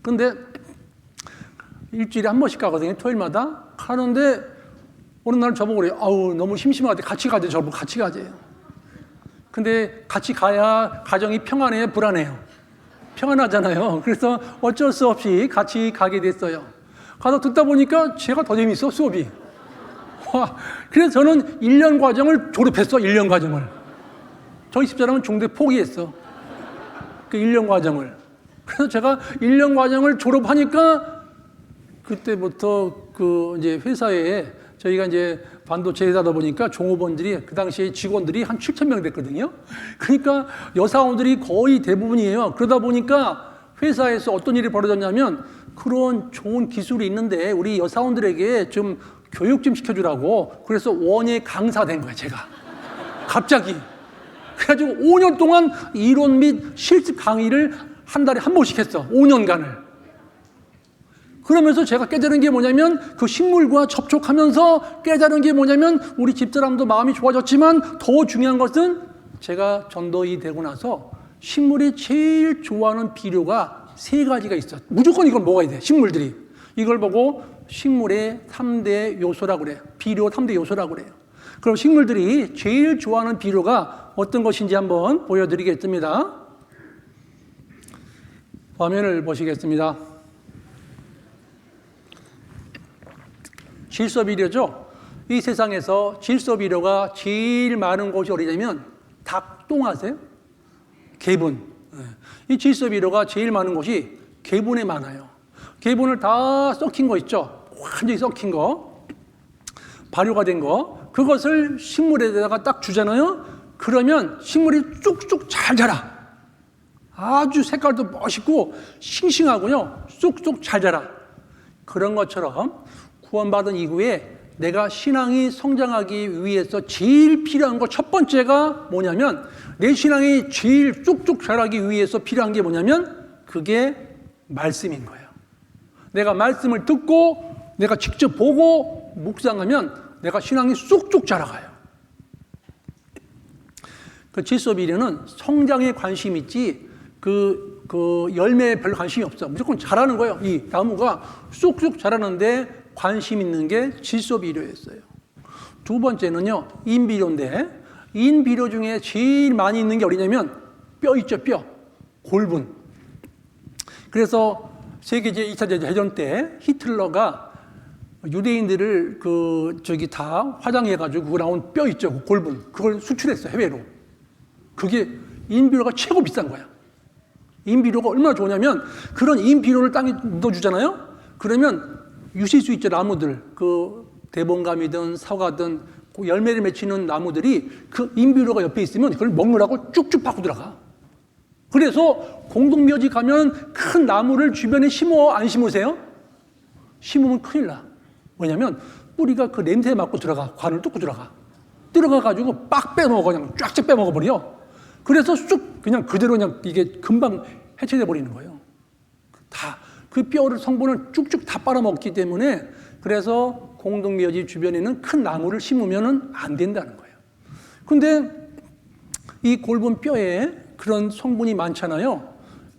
근데 일주일에 한 번씩 가거든요. 토요일마다. 가는데 어느 날 저보고 그래요. 아우, 너무 심심하대. 같이 가재. 저보고 같이 가재요. 근데 같이 가야 가정이 평안해요, 불안해요? 평안하잖아요. 그래서 어쩔 수 없이 같이 가게 됐어요. 가서 듣다 보니까 제가 더 재밌어, 수업이. 와, 그래서 저는 1년 과정을 졸업했어, 1년 과정을. 저희 집사람은 중대 포기했어. 그 1년 과정을. 그래서 제가 1년 과정을 졸업하니까 그때부터 그 이제 회사에 저희가 이제 반도체 회사다 보니까 종업원들이 그 당시에 직원들이 한 7,000명 됐거든요. 그러니까 여사원들이 거의 대부분이에요. 그러다 보니까 회사에서 어떤 일이 벌어졌냐면 그런 좋은 기술이 있는데 우리 여사원들에게 좀 교육 좀 시켜주라고. 그래서 원예 강사 된 거예요, 제가. 갑자기. 그래가지고 5년 동안 이론 및 실습 강의를 한 달에 한 번씩 했어. 5년간을. 그러면서 제가 깨달은 게 뭐냐면 그 식물과 접촉하면서 깨달은 게 뭐냐면 우리 집사람도 마음이 좋아졌지만 더 중요한 것은 제가 전도인이 되고 나서 식물이 제일 좋아하는 비료가 3가지가 있어. 무조건 이걸 먹어야 돼, 식물들이. 이걸 보고 식물의 3대 요소라고 그래요. 비료 3대 요소라고 그래요. 그럼 식물들이 제일 좋아하는 비료가 어떤 것인지 한번 보여드리겠습니다. 화면을 보시겠습니다. 질소비료죠. 이 세상에서 질소비료가 제일 많은 곳이 어디냐면 닭똥 아세요? 개분. 이 질소비료가 제일 많은 곳이 개분에 많아요. 개분을 다 썩힌 거 있죠. 완전히 썩힌 거, 발효가 된 거, 그것을 식물에다가 딱 주잖아요. 그러면 식물이 쭉쭉 잘 자라. 아주 색깔도 멋있고 싱싱하고요, 쑥쑥 잘 자라. 그런 것처럼 구원받은 이후에 내가 신앙이 성장하기 위해서 제일 필요한 것 첫 번째가 뭐냐면, 내 신앙이 제일 쑥쑥 자라기 위해서 필요한 게 뭐냐면 그게 말씀인 거예요. 내가 말씀을 듣고 내가 직접 보고 묵상하면 내가 신앙이 쑥쑥 자라가요. 그 질소비료는 성장에 관심이 있지 그 열매에 별로 관심이 없어. 무조건 자라는 거예요. 이 나무가 쑥쑥 자라는데 관심 있는 게 질소비료였어요. 두 번째는요, 인비료인데, 인비료 중에 제일 많이 있는 게 어디냐면 뼈 있죠, 뼈. 골분. 그래서 세계 제2차 대전 때 히틀러가 유대인들을 다 화장해가지고 그거 나온 뼈 있죠, 그 골분. 그걸 수출했어요, 해외로. 그게 인비료가 최고 비싼 거야. 인비료가 얼마나 좋냐면 그런 인비료를 땅에 묻어주잖아요. 그러면 유실수 있죠, 나무들. 그 대봉감이든 사과든 그 열매를 맺히는 나무들이 그 인비료가 옆에 있으면 그걸 먹느라고 쭉쭉 파고 들어가. 그래서 공동묘지 가면 큰 나무를 주변에 심어, 안 심으세요? 심으면 큰일 나. 왜냐면 뿌리가 그 냄새에 맡고 들어가. 관을 뚫고 들어가. 들어가가지고 빡 빼먹어. 그냥 쫙쫙 빼먹어버려. 그래서 쑥 그냥 그대로 그냥 이게 금방 해체돼 버리는 거예요. 다 그 뼈를 성분을 쭉쭉 다 빨아먹기 때문에, 그래서 공동묘지 주변에는 큰 나무를 심으면 안 된다는 거예요. 근데 이 골분 뼈에 그런 성분이 많잖아요.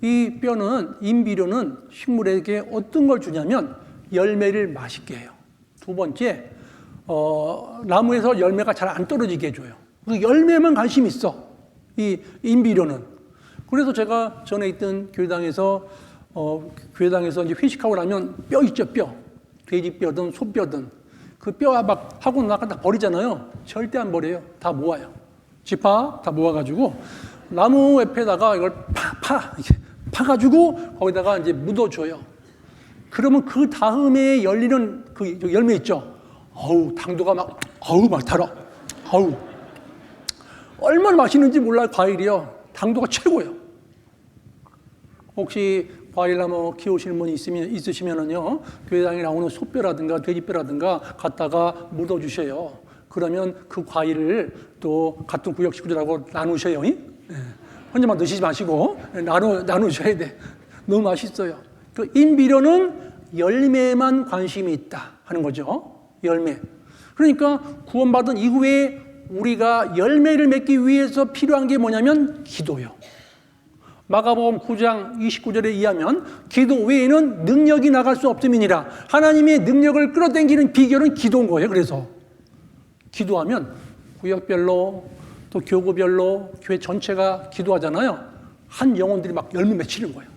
이 뼈는, 인비료는 식물에게 어떤 걸 주냐면 열매를 맛있게 해요. 두 번째, 나무에서 열매가 잘 안 떨어지게 해줘요. 그 열매만 관심이 있어, 이 인비료는. 그래서 제가 전에 있던 교회당에서 이제 회식하고 나면 뼈 있죠, 뼈. 돼지뼈든 소뼈든. 그 뼈 막 하고 나가 다 버리잖아요. 절대 안 버려요. 다 모아요. 지파 다 모아가지고 나무 옆에다가 이걸 파가지고 거기다가 이제 묻어줘요. 그러면 그 다음에 열리는 그 열매 있죠. 당도가 막 달아. 얼마나 맛있는지 몰라요, 과일이요. 당도가 최고예요. 혹시 과일나무 키우시는 분이 있으시면은요, 교회당에 나오는 소뼈라든가 돼지뼈라든가 갖다가 묻어주셔요. 그러면 그 과일을 또 같은 구역 식구들하고 나누셔요. 네. 혼자만 드시지 마시고 나누셔야 돼. 너무 맛있어요. 그 인비료는 열매만 관심이 있다 하는 거죠. 열매. 그러니까 구원받은 이후에 우리가 열매를 맺기 위해서 필요한 게 뭐냐면 기도요. 마가복음 9장 29절에 의하면 기도 외에는 능력이 나갈 수 없음이니라. 하나님의 능력을 끌어당기는 비결은 기도인 거예요. 그래서 기도하면 구역별로 또 교구별로 교회 전체가 기도하잖아요. 한 영혼들이 막 열매 맺히는 거예요.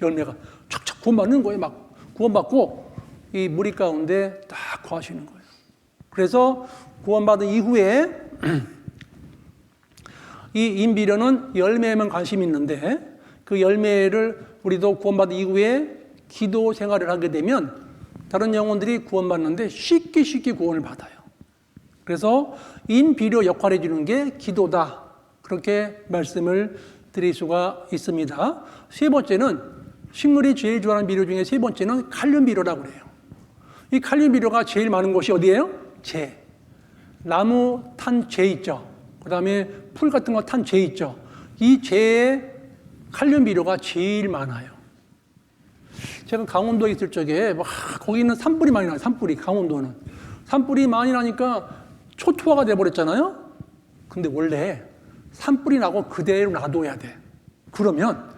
열매가 촥촥 구원받는 거예요. 막 구원받고 이 무리 가운데 딱 거하시는 거예요. 그래서 구원받은 이후에 이 인비련은 열매에만 관심이 있는데 그 열매를 우리도 구원받은 이후에 기도 생활을 하게 되면 다른 영혼들이 구원받는데 쉽게 구원을 받아요. 그래서 인비려 역할을 해주는 게 기도다. 그렇게 말씀을 드릴 수가 있습니다. 세 번째는 식물이 제일 좋아하는 비료 중에 세 번째는 칼륨 비료라고 그래요. 이 칼륨 비료가 제일 많은 곳이 어디예요? 재. 나무 탄 재 있죠. 그 다음에 풀 같은 거 탄 재 있죠. 이 재에 칼륨 비료가 제일 많아요. 제가 강원도에 있을 적에 거기는 산불이 많이 나요. 산불이 강원도는. 산불이 많이 나니까 초토화가 돼버렸잖아요. 근데 원래 산불이 나고 그대로 놔둬야 돼. 그러면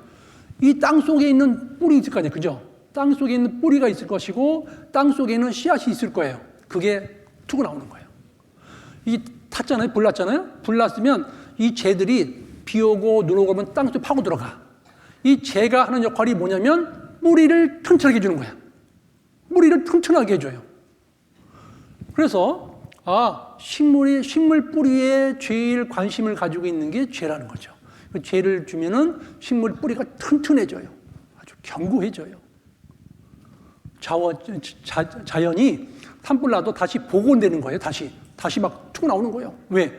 이 땅 속에 있는 뿔이 있을 거 아니에요. 그죠? 땅 속에 있는 뿌리가 있을 것이고 땅 속에 있는 씨앗이 있을 거예요. 그게 투고 나오는 거예요. 이 탔잖아요. 불 났잖아요. 불 났으면 이 재들이 비 오고 눈 오고 하면 땅 속에 파고 들어가. 이 재가 하는 역할이 뭐냐면 뿌리를 튼튼하게 해주는 거야. 뿌리를 튼튼하게 해줘요. 그래서 식물 뿌리에 제일 관심을 가지고 있는 게 재라는 거죠. 그 재를 주면은 식물 뿌리가 튼튼해져요. 아주 견고해져요. 자연이 산불 나도 다시 복원되는 거예요. 다시 막 툭 나오는 거예요. 왜?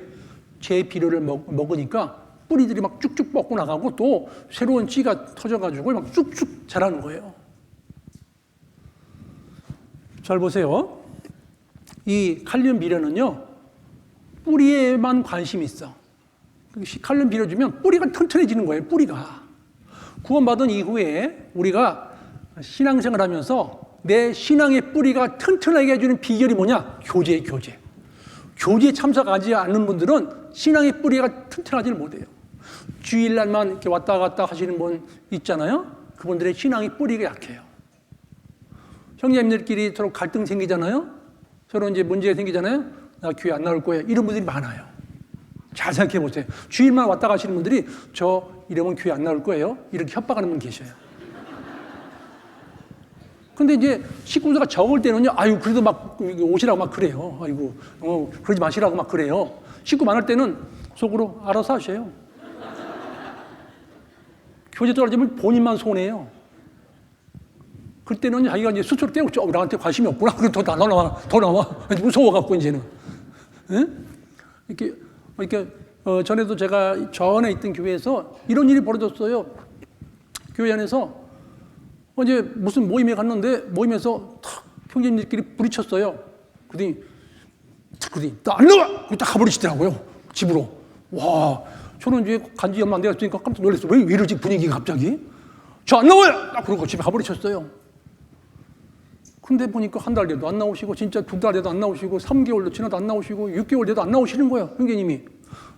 재 비료를 먹으니까 뿌리들이 막 쭉쭉 뻗고 나가고 또 새로운 씨가 터져가지고 막 쑥쑥 자라는 거예요. 잘 보세요. 이 칼륨 비료는요, 뿌리에만 관심이 있어. 칼륨 비료 주면 뿌리가 튼튼해지는 거예요, 뿌리가. 구원받은 이후에 우리가 신앙생활 하면서 내 신앙의 뿌리가 튼튼하게 해주는 비결이 뭐냐? 교제에 참석하지 않는 분들은 신앙의 뿌리가 튼튼하지를 못해요. 주일날만 이렇게 왔다 갔다 하시는 분 있잖아요. 그분들의 신앙의 뿌리가 약해요. 형제님들끼리 서로 갈등 생기잖아요. 서로 이제 문제가 생기잖아요. 나 교회 안 나올 거예요. 이런 분들이 많아요. 잘 생각해 보세요. 주일만 왔다 가시는 분들이 저 이러면 교회 안 나올 거예요. 이렇게 협박하는 분 계셔요. 근데 이제 식구수가 적을 때는요, 그래도 막 오시라고 막 그래요. 그러지 마시라고 막 그래요. 식구 많을 때는 속으로 알아서 하셔요. 교제 떨어지면 본인만 손해요. 그때는 자기가 이제 스스로 때우죠. 나한테 관심이 없구나. 그래, 더 나와. 무서워갖고, 이제는. 예? 이렇게, 전에도 제가 전에 있던 교회에서 이런 일이 벌어졌어요. 교회 안에서 이제 무슨 모임에 갔는데 모임에서 탁 형제님들끼리 부딪혔어요. 그러더니 나 안 나와! 딱 가버리시더라고요. 집으로. 와, 저는 이제 간지 얼마 안 되었으니까 깜짝 놀랐어요. 왜 이러지 분위기가 갑자기? 저 안 나와요! 딱 그러고 집에 가버리셨어요. 근데 보니까 한 달 돼도 안 나오시고 진짜 2달 돼도 안 나오시고 3개월도 지나도 안 나오시고 6개월 돼도 안 나오시는 거예요. 형제님이.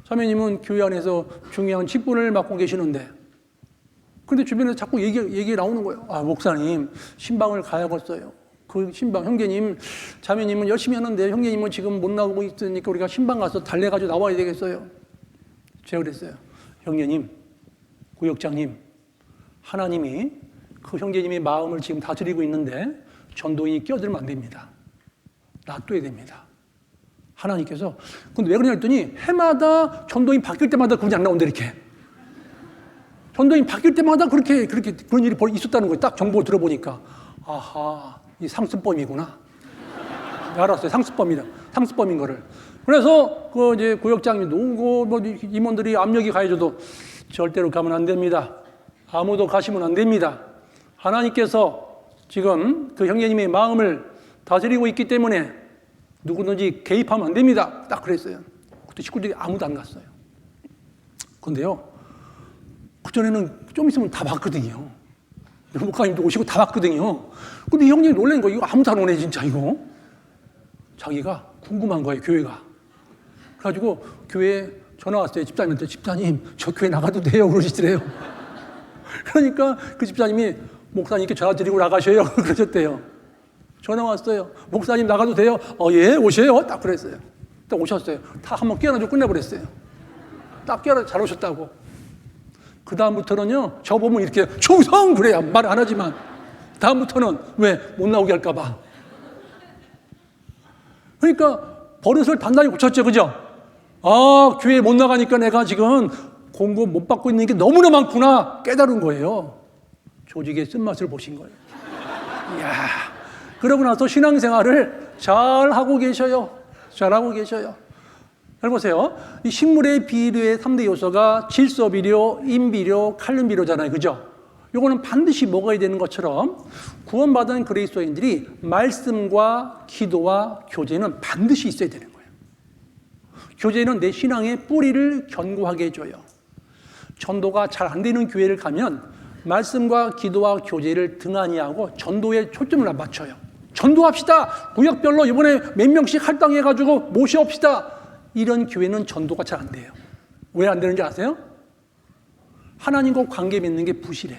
자매님은 교회 안에서 중요한 직분을 맡고 계시는데 근데 주변에서 자꾸 얘기 나오는 거예요. 목사님, 신방을 가야겠어요. 그 신방, 형제님, 자매님은 열심히 하는데 형제님은 지금 못 나오고 있으니까 우리가 신방 가서 달래가지고 나와야 되겠어요. 제가 그랬어요. 형제님, 구역장님, 하나님이 그 형제님의 마음을 지금 다스리고 있는데 전도인이 끼어들면 안 됩니다. 놔둬야 됩니다. 하나님께서. 근데 왜 그러냐 했더니 해마다 전도인 바뀔 때마다 그분이 안 나온다 이렇게. 전도인 바뀔 때마다 그렇게 그런 일이 있었다는 거예요. 딱 정보 들어보니까 이 상습범이구나. 알았어요. 상습범인 거를. 그래서 그 이제 구역장님도 오고 뭐 임원들이 압력이 가해져도 절대로 가면 안 됩니다. 아무도 가시면 안 됩니다. 하나님께서 지금 그 형제님의 마음을 다스리고 있기 때문에 누구든지 개입하면 안 됩니다. 딱 그랬어요. 그때 식구들이 아무도 안 갔어요. 근데요. 그전에는 좀 있으면 다 봤거든요. 목사님도 오시고 다 봤거든요. 근데 이 형님이 놀란 거예요. 이거 아무도 안 오네, 진짜, 이거. 자기가 궁금한 거예요, 교회가. 그래가지고 교회에 전화 왔어요, 집사님한테. 집사님, 저 교회 나가도 돼요? 그러시더래요. 그러니까 그 집사님이 목사님께 전화 드리고 나가셔요. 그러셨대요. 전화 왔어요. 목사님 나가도 돼요? 예, 오세요. 딱 그랬어요. 딱 오셨어요. 다 한번 깨어나주고 끝내버렸어요. 딱 깨어나 잘 오셨다고. 그 다음부터는요, 저 보면 이렇게 충성! 그래야 말 안 하지만, 다음부터는 왜? 못 나오게 할까봐. 그러니까 버릇을 단단히 고쳤죠. 그죠? 아, 교회 못 나가니까 내가 지금 공급 못 받고 있는 게 너무나 많구나 깨달은 거예요. 조직의 쓴맛을 보신 거예요. 이야, 그러고 나서 신앙생활을 잘 하고 계셔요. 잘하고 계셔요. 잘 보세요. 이 식물의 비료의 3대 요소가 질소비료, 인비료, 칼륨비료잖아요. 그죠? 요거는 반드시 먹어야 되는 것처럼 구원받은 그리스도인들이 말씀과 기도와 교제는 반드시 있어야 되는 거예요. 교제는 내 신앙의 뿌리를 견고하게 해줘요. 전도가 잘 안 되는 교회를 가면 말씀과 기도와 교제를 등한히 하고 전도에 초점을 안 맞춰요. 전도합시다. 구역별로 이번에 몇 명씩 할당해가지고 모셔옵시다. 이런 교회는 전도가 잘 안 돼요. 왜 안 되는지 아세요? 하나님과 관계 맺는 게 부실해.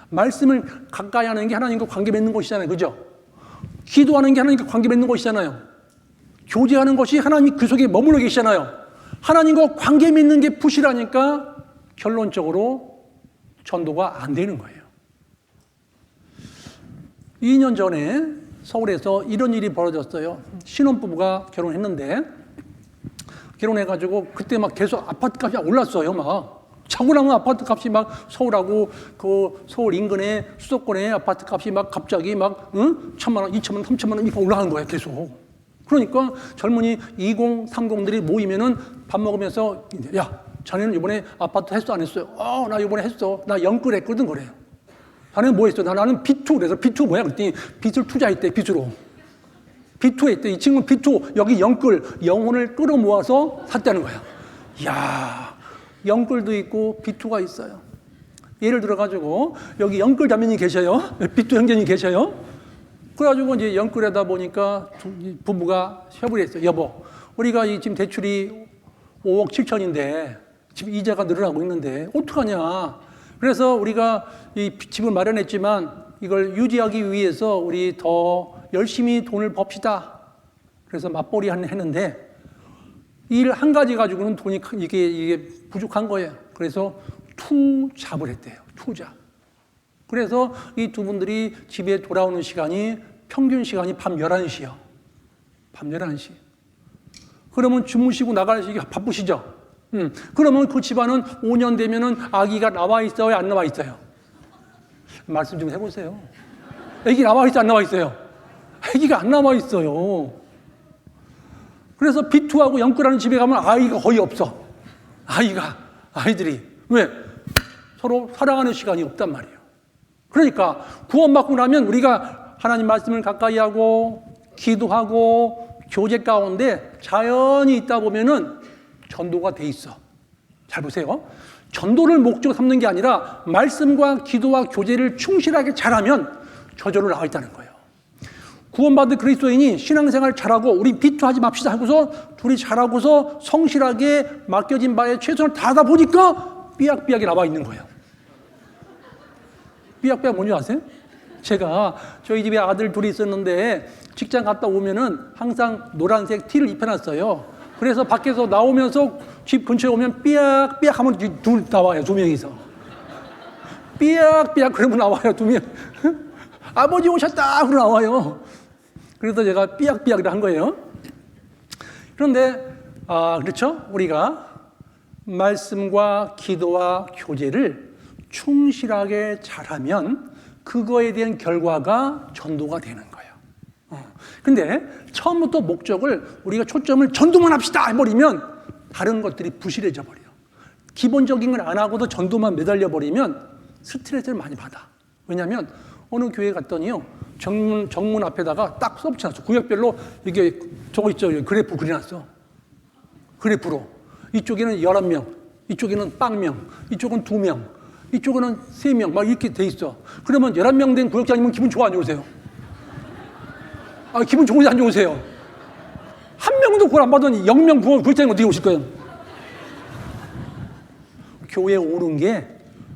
말씀을 가까이 하는 게 하나님과 관계 맺는 것이잖아요. 그죠? 기도하는 게 하나님과 관계 맺는 것이잖아요. 교제하는 것이 하나님이 그 속에 머물러 계시잖아요. 하나님과 관계 맺는 게 부실하니까 결론적으로 전도가 안 되는 거예요. 2년 전에 서울에서 이런 일이 벌어졌어요. 신혼부부가 결혼했는데 결혼해가지고 그때 막 계속 아파트 값이 올랐어요. 막 자고 나면 아파트 값이 막 서울하고 그 서울 인근의 수도권의 아파트 값이 막 갑자기 막 1,000만 원, 2,000만 원, 3,000만 원 이렇게 올라가는 거예요. 계속. 그러니까 젊은이 2030들이 모이면은 밥 먹으면서 야, 자네는 이번에 아파트 했어 안 했어요? 나 이번에 했어. 나 영끌 했거든 그래요. 자네는 뭐 했어? 나는 B2 그래서 B2 뭐야? 그랬더니 빚을 투자했대. 빚으로. B2 했대. 이 친구는 B2 여기 영끌 영혼을 끌어모아서 샀다는 거야. 이야, 영끌도 있고 B2가 있어요. 예를 들어가지고 여기 영끌 자매님 계셔요. B2 형제님 계셔요. 그래가지고 이제 영끌하다 보니까 부부가 협의를 했어요. 여보, 우리가 이 지금 대출이 5억 7천인데 지금 이자가 늘어나고 있는데 어떡하냐. 그래서 우리가 이 집을 마련했지만 이걸 유지하기 위해서 우리 더 열심히 돈을 법시다. 그래서 맞벌이 했는데 일 한 가지 가지고는 돈이 이게 부족한 거예요. 그래서 투잡을 했대요. 투잡. 그래서 이 두 분들이 집에 돌아오는 시간이 평균 시간이 밤 11시요. 밤 11시. 그러면 주무시고 나가시기 바쁘시죠? 그러면 그 집안은 5년 되면은 아기가 나와 있어요? 안 나와 있어요? 말씀 좀 해보세요. 아기 나와 있어요? 안 나와 있어요? 아기가 안 나와 있어요. 그래서 B2하고 영끌하는 집에 가면 아이가 거의 없어. 아이들이. 왜? 서로 사랑하는 시간이 없단 말이에요. 그러니까 구원받고 나면 우리가 하나님 말씀을 가까이 하고 기도하고 교제 가운데 자연히 있다 보면은 전도가 돼 있어. 잘 보세요. 전도를 목적 삼는 게 아니라 말씀과 기도와 교제를 충실하게 잘하면 저절로 나와 있다는 거예요. 구원받은 그리스도인이 신앙생활 잘하고 우리 비투하지 맙시다 하고서 둘이 잘하고서 성실하게 맡겨진 바에 최선을 다하다 보니까 삐약삐약이 나와 있는 거예요. 삐약삐약 뭔지 아세요? 제가 저희 집에 아들 둘이 있었는데 직장 갔다 오면은 항상 노란색 티를 입혀놨어요. 그래서 밖에서 나오면서 집 근처에 오면 삐약삐약 하면 둘 나와요. 두 명이서. 삐약삐약 그러면 나와요. 두 명. 아버지 오셨다! 그러고 나와요. 그래서 제가 삐약삐약을 한 거예요. 그런데, 그렇죠? 우리가 말씀과 기도와 교제를 충실하게 잘하면 그거에 대한 결과가 전도가 되는 거예요. 근데 처음부터 목적을 우리가 초점을 전도만 합시다 해버리면 다른 것들이 부실해져 버려요. 기본적인 걸 안 하고도 전도만 매달려 버리면 스트레스를 많이 받아. 왜냐하면 어느 교회 갔더니요 정문 앞에다가 딱 써붙여놨어. 구역별로 이게 저거 있죠. 그래프 그려놨어. 그래프로 이쪽에는 11명, 이쪽에는 빵명, 이쪽은 2명, 이쪽은 3명 막 이렇게 돼 있어. 그러면 11명 된 구역장님은 기분 좋아 안 좋으세요? 기분 좋으세요 안 좋으세요? 한 명도 구원 안 받으니 0명 구역장님 어떻게 오실 거예요? 교회에 오는 게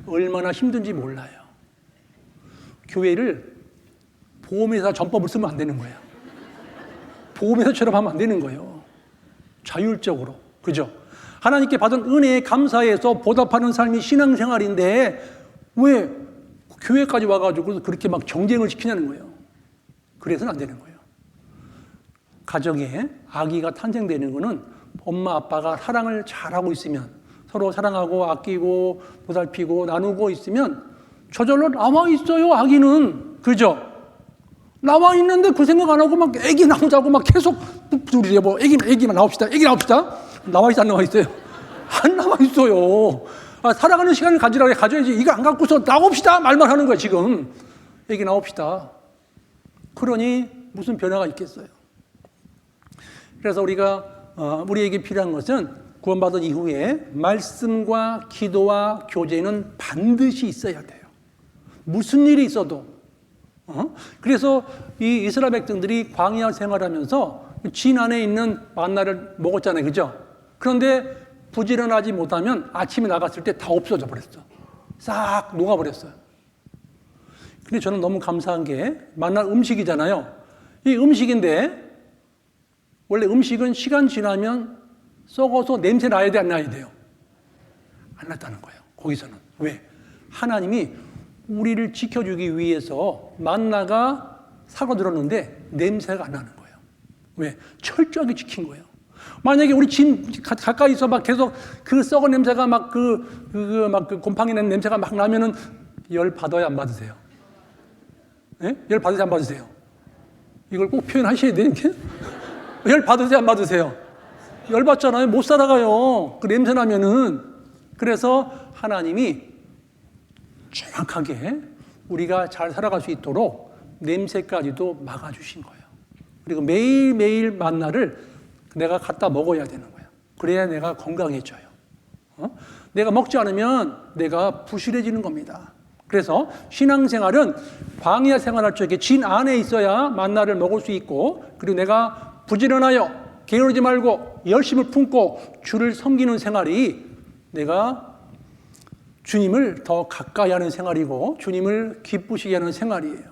얼마나 힘든지 몰라요. 교회를 보험회사 전법을 쓰면 안 되는 거예요. 보험회사처럼 하면 안 되는 거예요. 자율적으로. 그죠? 하나님께 받은 은혜에 감사해서 보답하는 삶이 신앙생활인데 왜 교회까지 와가지고 그렇게 막 경쟁을 시키냐는 거예요. 그래서는 안 되는 거예요. 가정에 아기가 탄생되는 거는 엄마 아빠가 사랑을 잘하고 있으면, 서로 사랑하고 아끼고 보살피고 나누고 있으면 저절로 나와 있어요. 아기는. 그죠? 나와 있는데 그 생각 안 하고 막 애기 나오자고 막 계속 둘이 뭐 애기만 나옵시다. 애기 나옵시다. 나와 있어 안 나와 있어요? 안 나와 있어요. 사랑하는 시간을 가지라고 가져야지. 이거 안 갖고서 나옵시다 말만 하는 거야 지금. 애기 나옵시다. 그러니 무슨 변화가 있겠어요. 그래서 우리에게 필요한 것은 구원받은 이후에 말씀과 기도와 교제는 반드시 있어야 돼요. 무슨 일이 있어도. 그래서 이 이스라엘 백성들이 광야 생활하면서 진 안에 있는 만나를 먹었잖아요. 그죠? 그런데 부지런하지 못하면 아침에 나갔을 때 다 없어져 버렸어. 싹 녹아버렸어요. 근데 저는 너무 감사한 게 만나 음식이잖아요. 이 음식인데 원래 음식은 시간 지나면 썩어서 냄새 나야 돼, 안 나야 돼요? 안 났다는 거예요. 거기서는. 왜? 하나님이 우리를 지켜주기 위해서 만나가 사고들었는데 냄새가 안 나는 거예요. 왜? 철저하게 지킨 거예요. 만약에 우리 집 가까이서 막 계속 그 썩은 냄새가 막 그 곰팡이 낸 냄새가 막 나면은 열 받아야 안 받으세요? 예? 열 받으세요, 안 받으세요? 이걸 꼭 표현하셔야 돼요, 이렇게? 열 받으세요, 안 받으세요? 열 받잖아요. 못 살아가요. 그 냄새 나면은. 그래서 하나님이 정확하게 우리가 잘 살아갈 수 있도록 냄새까지도 막아주신 거예요. 그리고 매일매일 만나를 내가 갖다 먹어야 되는 거예요. 그래야 내가 건강해져요. 내가 먹지 않으면 내가 부실해지는 겁니다. 그래서 신앙생활은 광야 생활할 적에 진 안에 있어야 만나를 먹을 수 있고, 그리고 내가 부지런하여 게으르지 말고 열심을 품고 주를 섬기는 생활이 내가 주님을 더 가까이 하는 생활이고 주님을 기쁘시게 하는 생활이에요.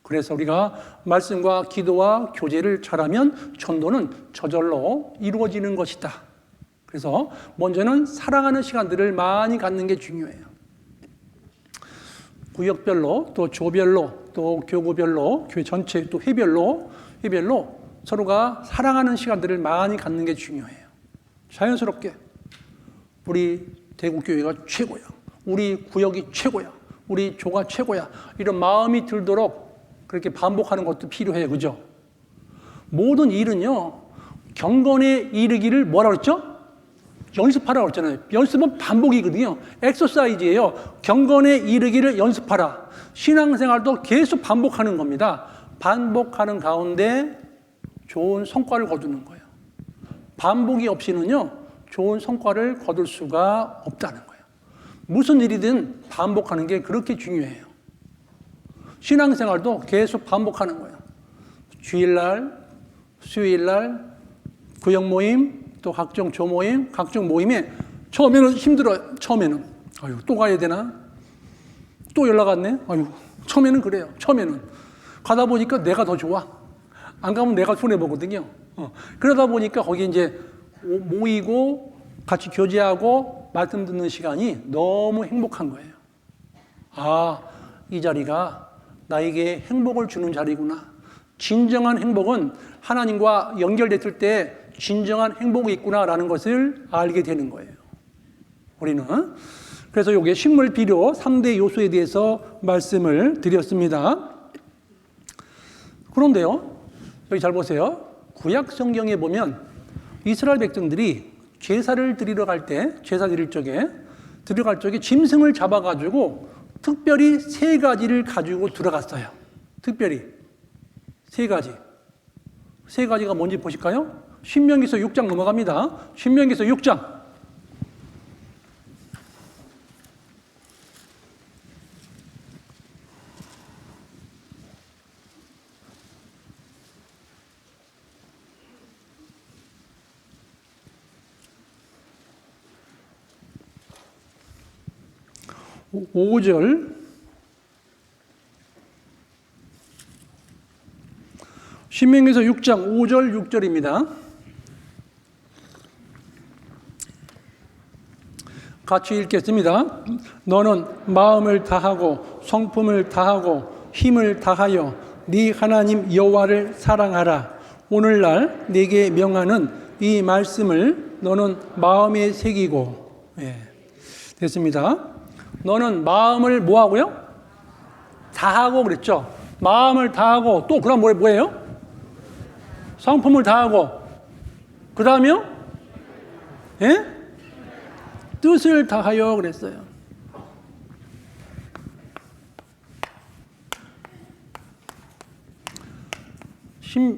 그래서 우리가 말씀과 기도와 교제를 잘하면 전도는 저절로 이루어지는 것이다. 그래서 먼저는 사랑하는 시간들을 많이 갖는 게 중요해요. 구역별로 또 조별로 또 교구별로 교회 전체 또 회별로 서로가 사랑하는 시간들을 많이 갖는 게 중요해요. 자연스럽게 우리 대구교회가 최고야. 우리 구역이 최고야. 우리 조가 최고야. 이런 마음이 들도록 그렇게 반복하는 것도 필요해요. 그죠? 모든 일은요, 경건에 이르기를 뭐라 그랬죠? 연습하라고 그랬잖아요. 연습은 반복이거든요. 엑서사이즈예요. 경건에 이르기를 연습하라. 신앙생활도 계속 반복하는 겁니다. 반복하는 가운데 좋은 성과를 거두는 거예요. 반복이 없이는요, 좋은 성과를 거둘 수가 없다는 거예요. 무슨 일이든 반복하는 게 그렇게 중요해요. 신앙생활도 계속 반복하는 거예요. 주일날, 수요일날, 구역 모임, 또 각종 조모임, 각종 모임에 처음에는 힘들어요. 처음에는. 아유, 또 가야 되나? 또 연락 왔네? 아유, 처음에는 그래요. 처음에는. 가다 보니까 내가 더 좋아. 안 가면 내가 손해보거든요. 그러다 보니까 거기 이제 모이고 같이 교제하고 말씀 듣는 시간이 너무 행복한 거예요. 아, 이 자리가 나에게 행복을 주는 자리구나. 진정한 행복은 하나님과 연결됐을 때 진정한 행복이 있구나라는 것을 알게 되는 거예요. 우리는. 그래서 이게 식물 비료 3대 요소에 대해서 말씀을 드렸습니다. 그런데요, 여기 잘 보세요. 구약 성경에 보면 이스라엘 백성들이 제사를 드리러 갈 때, 제사 드릴 적에 짐승을 잡아가지고 특별히 3가지를 가지고 들어갔어요. 특별히 3가지. 3가지가 뭔지 보실까요? 신명기서 6장 넘어갑니다. 신명기서 6장. 5절, 신명기서 6장 5절 6절입니다. 같이 읽겠습니다. 너는 마음을 다하고 성품을 다하고 힘을 다하여 네 하나님 여호와를 사랑하라. 오늘날 네게 명하는 이 말씀을 너는 마음에 새기고. 됐습니다. 너는 마음을 뭐하고요? 다하고 그랬죠. 마음을 다하고 또 그럼 뭐예요? 성품을 다하고 그 다음에요? 뜻을 다하여 그랬어요.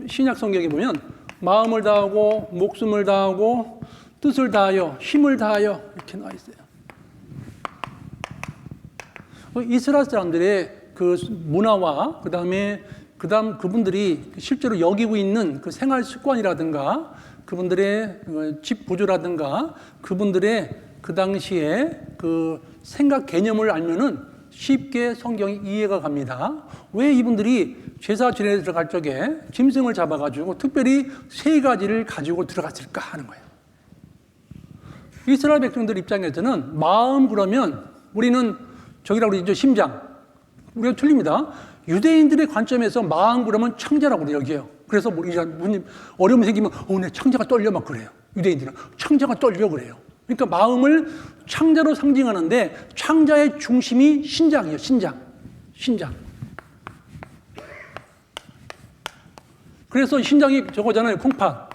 신약 성경에 보면 마음을 다하고 목숨을 다하고 뜻을 다하여 힘을 다하여 이렇게 나와 있어요. 이스라엘 사람들의 그 문화와 그다음 그분들이 실제로 여기고 있는 그 생활 습관이라든가 그분들의 집 구조라든가 그분들의 그 당시에 그 생각 개념을 알면은 쉽게 성경이 이해가 갑니다. 왜 이분들이 제사 지내러 들어갈 적에 짐승을 잡아가지고 특별히 3가지를 가지고 들어갔을까 하는 거예요. 이스라엘 백성들 입장에서는 마음 그러면 우리는 저기라고 그러죠. 심장. 우리가 틀립니다. 유대인들의 관점에서 마음 그러면 창자라고 여겨요. 그래서 무슨 어려움이 생기면 내 창자가 떨려 막 그래요. 유대인들은 창자가 떨려 그래요. 그러니까 마음을 창자로 상징하는데 창자의 중심이 신장이에요. 신장. 그래서 신장이 저거잖아요. 콩팥.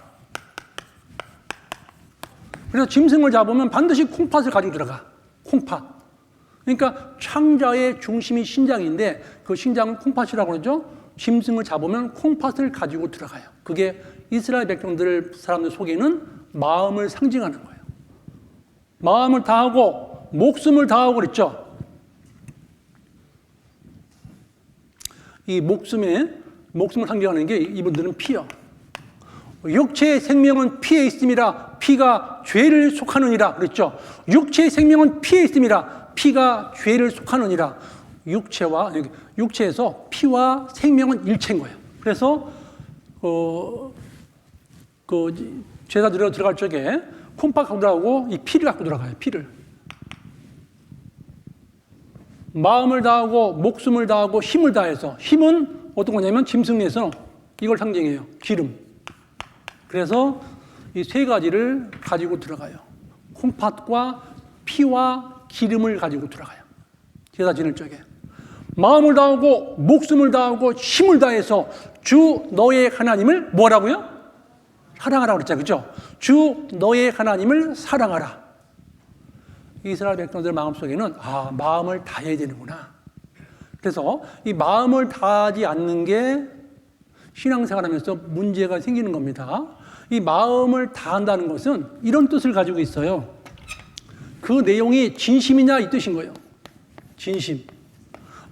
그래서 짐승을 잡으면 반드시 콩팥을 가지고 들어가. 콩팥. 그러니까 창자의 중심이 신장인데 그 신장은 콩팥이라고 그러죠. 짐승을 잡으면 콩팥을 가지고 들어가요. 그게 이스라엘 사람들 속에는 마음을 상징하는 거예요. 마음을 다하고 목숨을 다하고 그랬죠. 이 목숨을 상징하는 게 이분들은 피요. 육체의 생명은 피에 있음이라 피가 죄를 속하느니라 그랬죠. 육체의 생명은 피에 있음이라 피가 죄를 속하느니라. 육체에서 피와 생명은 일체인 거예요. 그래서 제사 드려 들어갈 적에 콩팥 갖고 들어가고 이 피를 갖고 들어가요. 피를. 마음을 다하고 목숨을 다하고 힘을 다해서 힘은 어떤 거냐면 짐승에서 이걸 상징해요. 기름. 그래서 이 3가지를 가지고 들어가요. 콩팥과 피와 기름을 가지고 들어가요. 제사 지낼 적에. 마음을 다하고 목숨을 다하고 힘을 다해서 주 너의 하나님을 뭐라고요? 사랑하라 그랬잖아요. 그렇죠? 주 너의 하나님을 사랑하라. 이스라엘 백성들 마음속에는 마음을 다해야 되는구나. 그래서 이 마음을 다하지 않는 게 신앙생활하면서 문제가 생기는 겁니다. 이 마음을 다한다는 것은 이런 뜻을 가지고 있어요. 그 내용이 진심이냐 이 뜻인 거예요. 진심.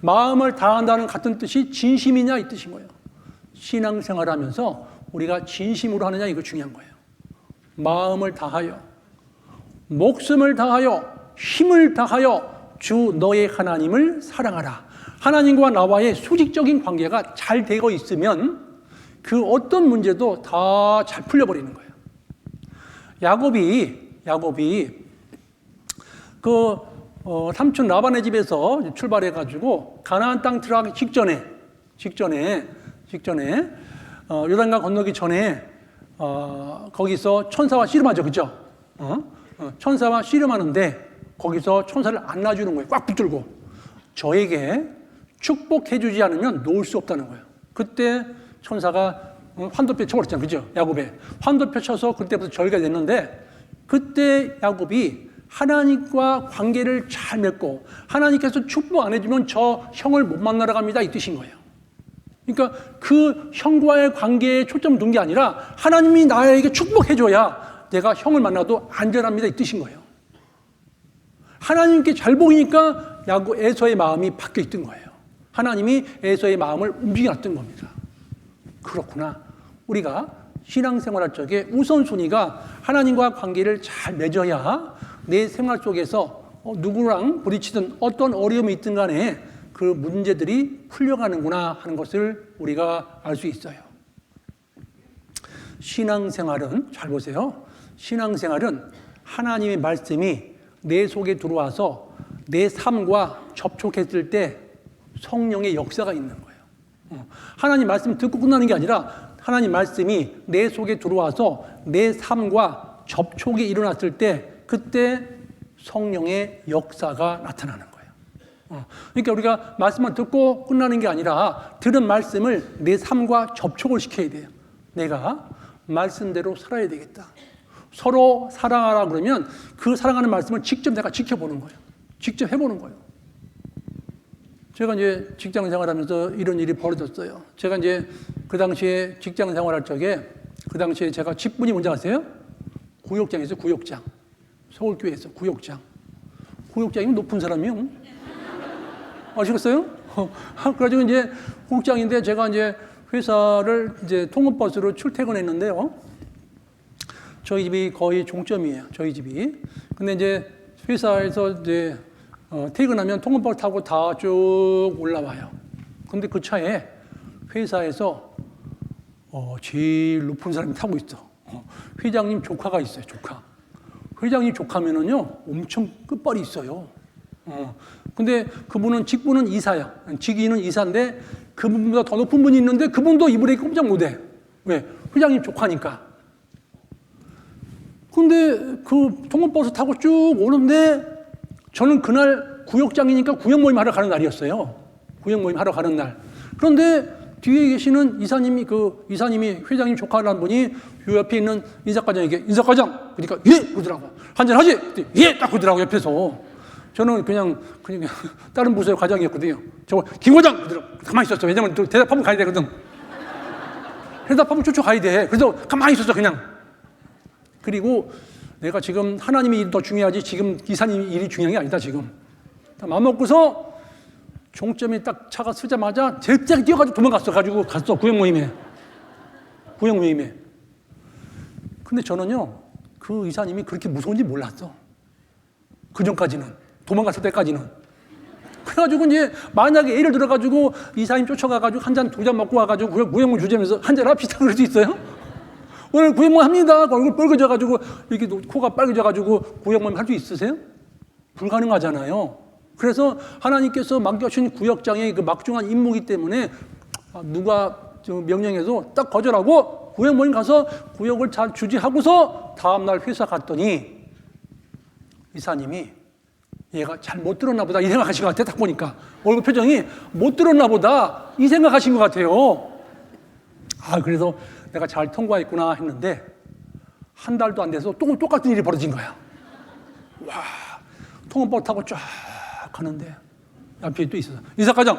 마음을 다한다는 같은 뜻이 진심이냐 이 뜻인 거예요. 신앙생활하면서 우리가 진심으로 하느냐 이거 중요한 거예요. 마음을 다하여 목숨을 다하여 힘을 다하여 주 너의 하나님을 사랑하라. 하나님과 나와의 수직적인 관계가 잘 되어 있으면 그 어떤 문제도 다 잘 풀려버리는 거예요. 야곱이 삼촌 라반의 집에서 출발해가지고 가나안 땅 들어가기 직전에 요단강 건너기 전에 거기서 천사와 씨름하죠, 그죠? 천사와 씨름하는데 거기서 천사를 안 놔주는 거예요. 꽉 붙들고 저에게 축복해주지 않으면 놓을 수 없다는 거예요. 그때 천사가 환도뼈 쳐버렸잖아요, 그죠? 야곱에 환도뼈 쳐서 그때부터 절개가 됐는데 그때 야곱이 하나님과 관계를 잘 맺고 하나님께서 축복 안 해주면 저 형을 못 만나러 갑니다 이 뜻인 거예요. 그러니까 그 형과의 관계에 초점 둔 게 아니라 하나님이 나에게 축복해줘야 내가 형을 만나도 안전합니다 이 뜻인 거예요. 하나님께 잘 보이니까 에서의 마음이 바뀌어 있던 거예요. 하나님이 에서의 마음을 움직여놨던 겁니다. 그렇구나. 우리가 신앙생활할 적에 우선순위가 하나님과 관계를 잘 맺어야 내 생활 속에서 누구랑 부딪히든 어떤 어려움이 있든 간에 그 문제들이 풀려가는구나 하는 것을 우리가 알 수 있어요. 신앙생활은, 잘 보세요. 신앙생활은 하나님의 말씀이 내 속에 들어와서 내 삶과 접촉했을 때 성령의 역사가 있는 거예요. 하나님 말씀 듣고 끝나는 게 아니라 하나님 말씀이 내 속에 들어와서 내 삶과 접촉이 일어났을 때 그때 성령의 역사가 나타나는 거예요. 그러니까 우리가 말씀만 듣고 끝나는 게 아니라 들은 말씀을 내 삶과 접촉을 시켜야 돼요. 내가 말씀대로 살아야 되겠다. 서로 사랑하라 그러면 그 사랑하는 말씀을 직접 내가 지켜보는 거예요. 직접 해보는 거예요. 제가 이제 직장 생활하면서 이런 일이 벌어졌어요. 제가 이제 그 당시에 직장 생활할 적에 그 당시에 제가 직분이 뭔지 아세요? 구역장에서 구역장. 서울교회에서 구역장. 구역장이면 높은 사람이요. 아시겠어요? 그래가지고 이제 구역장인데 제가 이제 회사를 이제 통근버스로 출퇴근했는데요. 저희 집이 거의 종점이에요. 저희 집이. 근데 이제 회사에서 이제 퇴근하면 통근버스 타고 다 쭉 올라와요. 근데 그 차에 회사에서 제일 높은 사람이 타고 있어. 회장님 조카가 있어요. 조카. 회장님 조카면은요 엄청 끝발이 있어요. 근데 그분은 직분은 이사야. 직위는 이사인데 그분보다 더 높은 분이 있는데 그분도 이분에게 꼼짝 못해. 왜? 회장님 조카니까. 근데 그 통근버스 타고 쭉 오는데 저는 그날 구역장이니까 구역 모임 하러 가는 날이었어요. 구역 모임 하러 가는 날. 그런데 뒤에 계시는 이사님이 회장님 조카라는 분이 요 옆에 있는 인사과장에게 인사과장 그러니까 예 그러더라고. 한잔하지? 예 딱 그러더라고 옆에서. 저는 그냥 다른 부서의 과장이었거든요. 저 김 과장 그러더라고. 가만히 있었어. 왜냐면 또 대답하면 가야 되거든. 대답하면 쫓아가야 돼. 그래서 가만히 있었어 그냥. 그리고 내가 지금 하나님의 일이 더 중요하지 지금 이사님 일이 중요한 게 아니다 지금. 마음 먹고서 종점이 딱 차가 서자마자 제작이 뛰어가지고 도망갔어. 갔어 구역 모임에. 근데 저는요 그 이사님이 그렇게 무서운지 몰랐어. 그 전까지는 도망갔을 때까지는. 그래가지고 이제 만약에 예를 들어가지고 이사님 쫓아가가지고 한 잔 두 잔 먹고 와가지고 구역 모임 주재면서 한 잔 합시다 그럴 수 있어요? 오늘 구역 모임 합니다. 얼굴 빨개져가지고 이렇게 코가 빨개져가지고 구역 모임 할 수 있으세요? 불가능하잖아요. 그래서 하나님께서 맡겨주신 구역장의 그 막중한 임무이기 때문에 누가 명령해서 딱 거절하고 구역 모임 가서 구역을 잘 주지하고서 다음날 회사 갔더니 이사님이 얘가 잘 못 들었나 보다 이 생각하신 것 같아요. 딱 보니까 얼굴 표정이 못 들었나 보다 이 생각하신 것 같아요. 그래서 내가 잘 통과했구나 했는데 한 달도 안 돼서 또 똑같은 일이 벌어진 거야. 와, 통근버스 타고 쫙 가는데 앞에 또 있어서 인사과장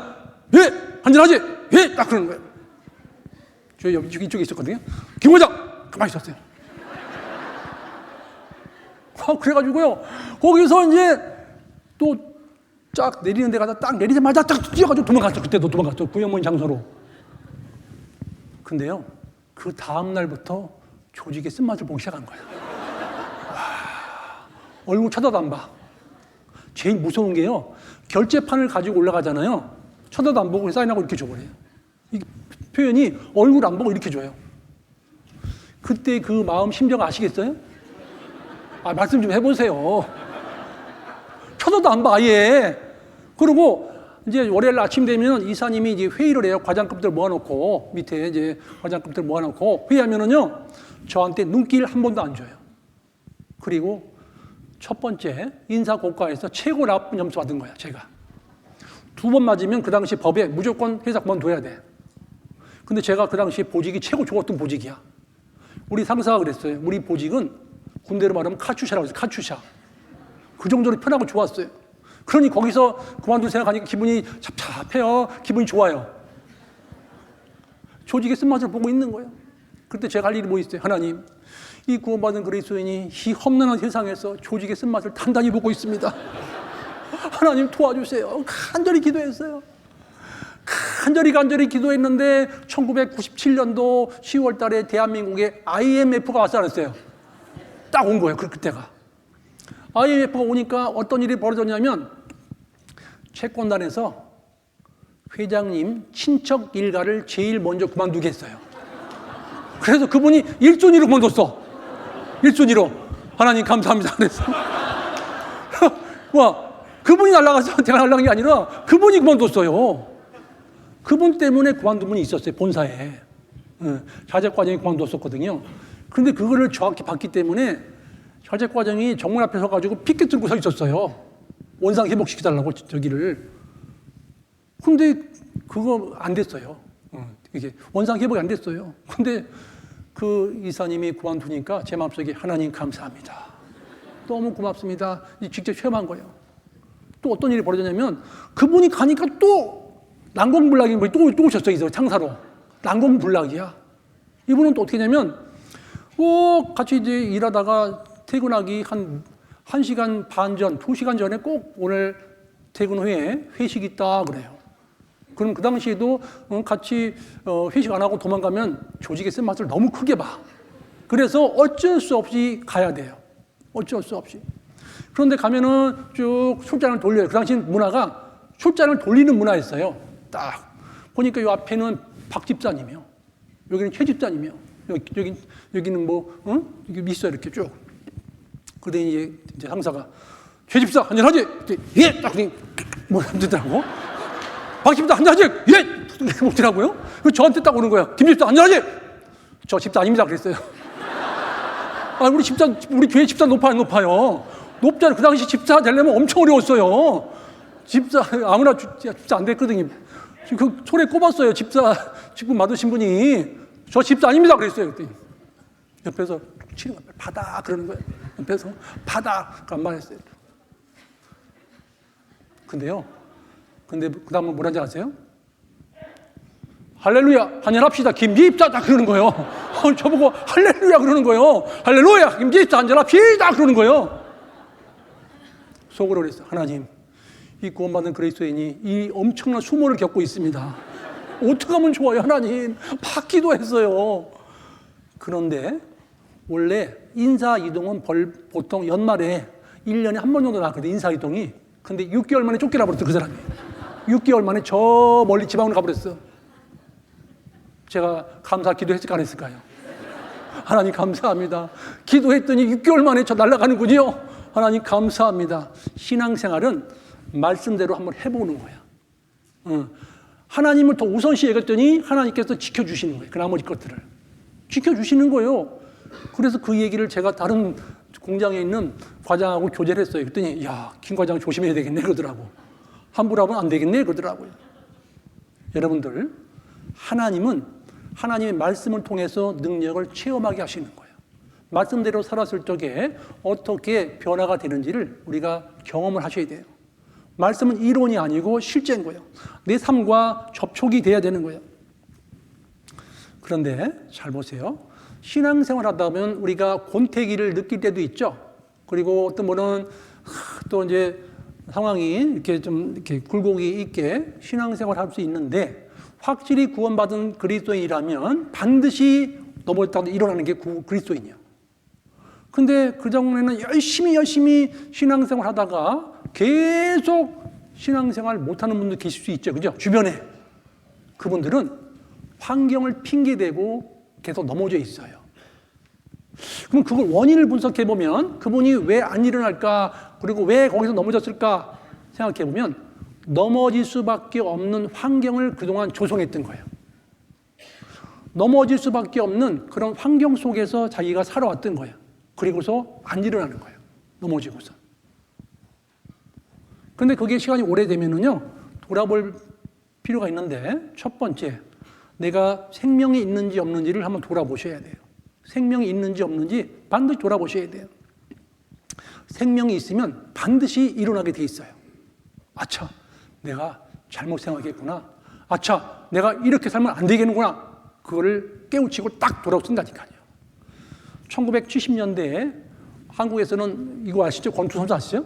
예! 한잔하지? 예! 딱 그러는 거예요. 저 이쪽에 있었거든요. 김 과장 가만히 있었어요. 그래가지고요 거기서 이제 또 쫙 내리는 데 가서 딱 내리자마자 딱 뛰어가지고 도망갔어. 그때도 도망갔어. 구역 모임 장소로. 근데요 그 다음 날부터 조직의 쓴맛을 보기 시작한 거예요. 얼굴 쳐다도 안 봐. 제일 무서운 게요 결제판을 가지고 올라가잖아요. 쳐다도 안 보고 사인하고 이렇게 줘버려요. 이 표현이 얼굴 안 보고 이렇게 줘요. 그때 그 마음 심정 아시겠어요? 말씀 좀 해보세요. 쳐다도 안 봐 아예. 그리고 이제 월요일 아침 되면 이사님이 이제 회의를 해요. 과장급들 모아놓고 밑에 이제 과장급들 모아놓고 회의하면은요 저한테 눈길 한 번도 안 줘요. 그리고 첫 번째 인사고과에서 최고 나쁜 점수 받은 거야 제가. 2번 맞으면 그 당시 법에 무조건 회사 그만둬야 돼. 근데 제가 그 당시 보직이 최고 좋았던 보직이야. 우리 상사가 그랬어요. 우리 보직은 군대로 말하면 카츄샤라고 했어요. 카츄샤. 그 정도로 편하고 좋았어요. 그러니 거기서 그만둘 생각하니까 기분이 잡잡해요. 기분이 좋아요. 조직의 쓴맛을 보고 있는 거예요. 그때 제가 할 일이 뭐 있어요? 하나님, 이 구원받은 그리스도인이 이 험난한 세상에서 조직의 쓴맛을 단단히 보고 있습니다. 하나님 도와주세요. 간절히 기도했어요. 간절히 기도했는데 1997년도 10월 달에 대한민국에 IMF가 왔지 않았어요? 딱 온 거예요. 그때가. IMF가 오니까 어떤 일이 벌어졌냐면 채권단에서 회장님 친척 일가를 제일 먼저 그만두게 했어요. 그래서 그분이 일순위로 그만뒀어. 일순위로. 하나님 감사합니다. 그래서 와, 그분이 날아가서 제가 날아간 게 아니라 그분이 그만뒀어요. 그분 때문에 그만둔 분이 있었어요. 본사에. 자재과장이 그만뒀었거든요. 그런데 그거를 정확히 봤기 때문에 자재과장이 정문 앞에 서가지고 피켓 들고 서 있었어요. 원상 회복시켜달라고 저기를. 근데 그거 안 됐어요. 이게 원상 회복이 안 됐어요. 근데 그 이사님이 그만두니까 제 마음속에 하나님 감사합니다. 너무 고맙습니다. 직접 체험한 거예요. 또 어떤 일이 벌어졌냐면 그분이 가니까 또 난공불락인 분이 또 오셨어요. 이제 창사로. 난공불락이야. 이분은 또 어떻게 했냐면 같이 이제 일하다가 퇴근하기 한 1시간 반 전, 2시간 전에 꼭 오늘 퇴근 후에 회식 있다 그래요. 그럼 그 당시에도 같이 회식 안 하고 도망가면 조직의 쓴맛을 너무 크게 봐. 그래서 어쩔 수 없이 가야 돼요. 어쩔 수 없이. 그런데 가면은 쭉 술잔을 돌려요. 그 당시 문화가 술잔을 돌리는 문화였어요. 딱 보니까 이 앞에는 박 집사님이요. 여기는 최 집사님이요. 여기는 여기 있어요. 이렇게 쭉. 그러더니 이제 상사가 최 집사 한잔하지? 예! 딱 뭐 하더라고. 박 집사 한잔하지? 예! 이렇게 먹더라고요. 저한테 딱 오는 거예요. 김 집사 한잔하지? 저 집사 아닙니다. 그랬어요. 우리 교회 집사 높아요, 안 높아요? 높잖아요. 그 당시 집사 되려면 엄청 어려웠어요. 집사, 아무나 집사 안 됐거든요. 그 손에 꼽았어요. 집사 직분 받으신 분이. 저 집사 아닙니다. 그랬어요. 그랬더니. 옆에서 치는 거예요. 받아. 그러는 거예요. 옆에서 받아. 그 안 말했어요. 근데 그 다음은 뭐라는지 아세요? 할렐루야, 한잔합시다. 김집사 딱 그러는 거예요. 저보고 할렐루야 그러는 거예요. 할렐루야, 김집사 한잔합시다 그러는 거예요. 속으로 그랬어요. 하나님, 이 구원받은 그리스도인이 이 엄청난 수모를 겪고 있습니다. 어떻게 하면 좋아요, 하나님? 막 기도했어요. 그런데 원래 인사이동은 보통 연말에 1년에 한 번 정도 나거든요, 인사이동이. 근데 6개월 만에 쫓겨나 버렸어요, 그 사람이. 6개월 만에 저 멀리 지방으로 가버렸어. 제가 감사 기도했을까 안 했을까요? 하나님 감사합니다. 기도했더니 6개월 만에 저 날아가는군요. 하나님 감사합니다. 신앙생활은 말씀대로 한번 해보는 거야. 하나님을 더 우선시 여겼더니 하나님께서 지켜주시는 거예요. 그 나머지 것들을. 지켜주시는 거예요. 그래서 그 얘기를 제가 다른 공장에 있는 과장하고 교제를 했어요. 그랬더니 야, 김 과장 조심해야 되겠네 그러더라고. 함부로 하면 안 되겠네 그러더라고요. 여러분들, 하나님은 하나님의 말씀을 통해서 능력을 체험하게 하시는 거예요. 말씀대로 살았을 적에 어떻게 변화가 되는지를 우리가 경험을 하셔야 돼요. 말씀은 이론이 아니고 실제인 거예요. 내 삶과 접촉이 돼야 되는 거예요. 그런데 잘 보세요. 신앙생활 하다 보면 우리가 권태기를 느낄 때도 있죠. 그리고 어떤 분은 또 이제 상황이 이렇게 좀 이렇게 굴곡이 있게 신앙생활 할 수 있는데 확실히 구원받은 그리스도인이라면 반드시 넘어졌다고 일어나는 게 그리스도인이에요. 근데 그 전에는 열심히 신앙생활 하다가 계속 신앙생활 못하는 분들 계실 수 있죠. 그죠? 주변에. 그분들은 환경을 핑계대고 계속 넘어져 있어요. 그럼 그걸 원인을 분석해 보면 그분이 왜 안 일어날까? 그리고 왜 거기서 넘어졌을까? 생각해 보면 넘어질 수밖에 없는 환경을 그동안 조성했던 거예요. 넘어질 수밖에 없는 그런 환경 속에서 자기가 살아왔던 거예요. 그리고서 안 일어나는 거예요. 넘어지고서. 근데 그게 시간이 오래되면은요, 돌아볼 필요가 있는데, 첫 번째, 내가 생명이 있는지 없는지를 한번 돌아보셔야 돼요. 생명이 있는지 없는지 반드시 돌아보셔야 돼요. 생명이 있으면 반드시 일어나게 돼 있어요. 아차, 내가 잘못 생각했구나. 아차, 내가 이렇게 살면 안 되겠는구나. 그거를 깨우치고 딱 돌아선다니까요. 1970년대에 한국에서는 이거 아시죠? 권투 선수 아시죠?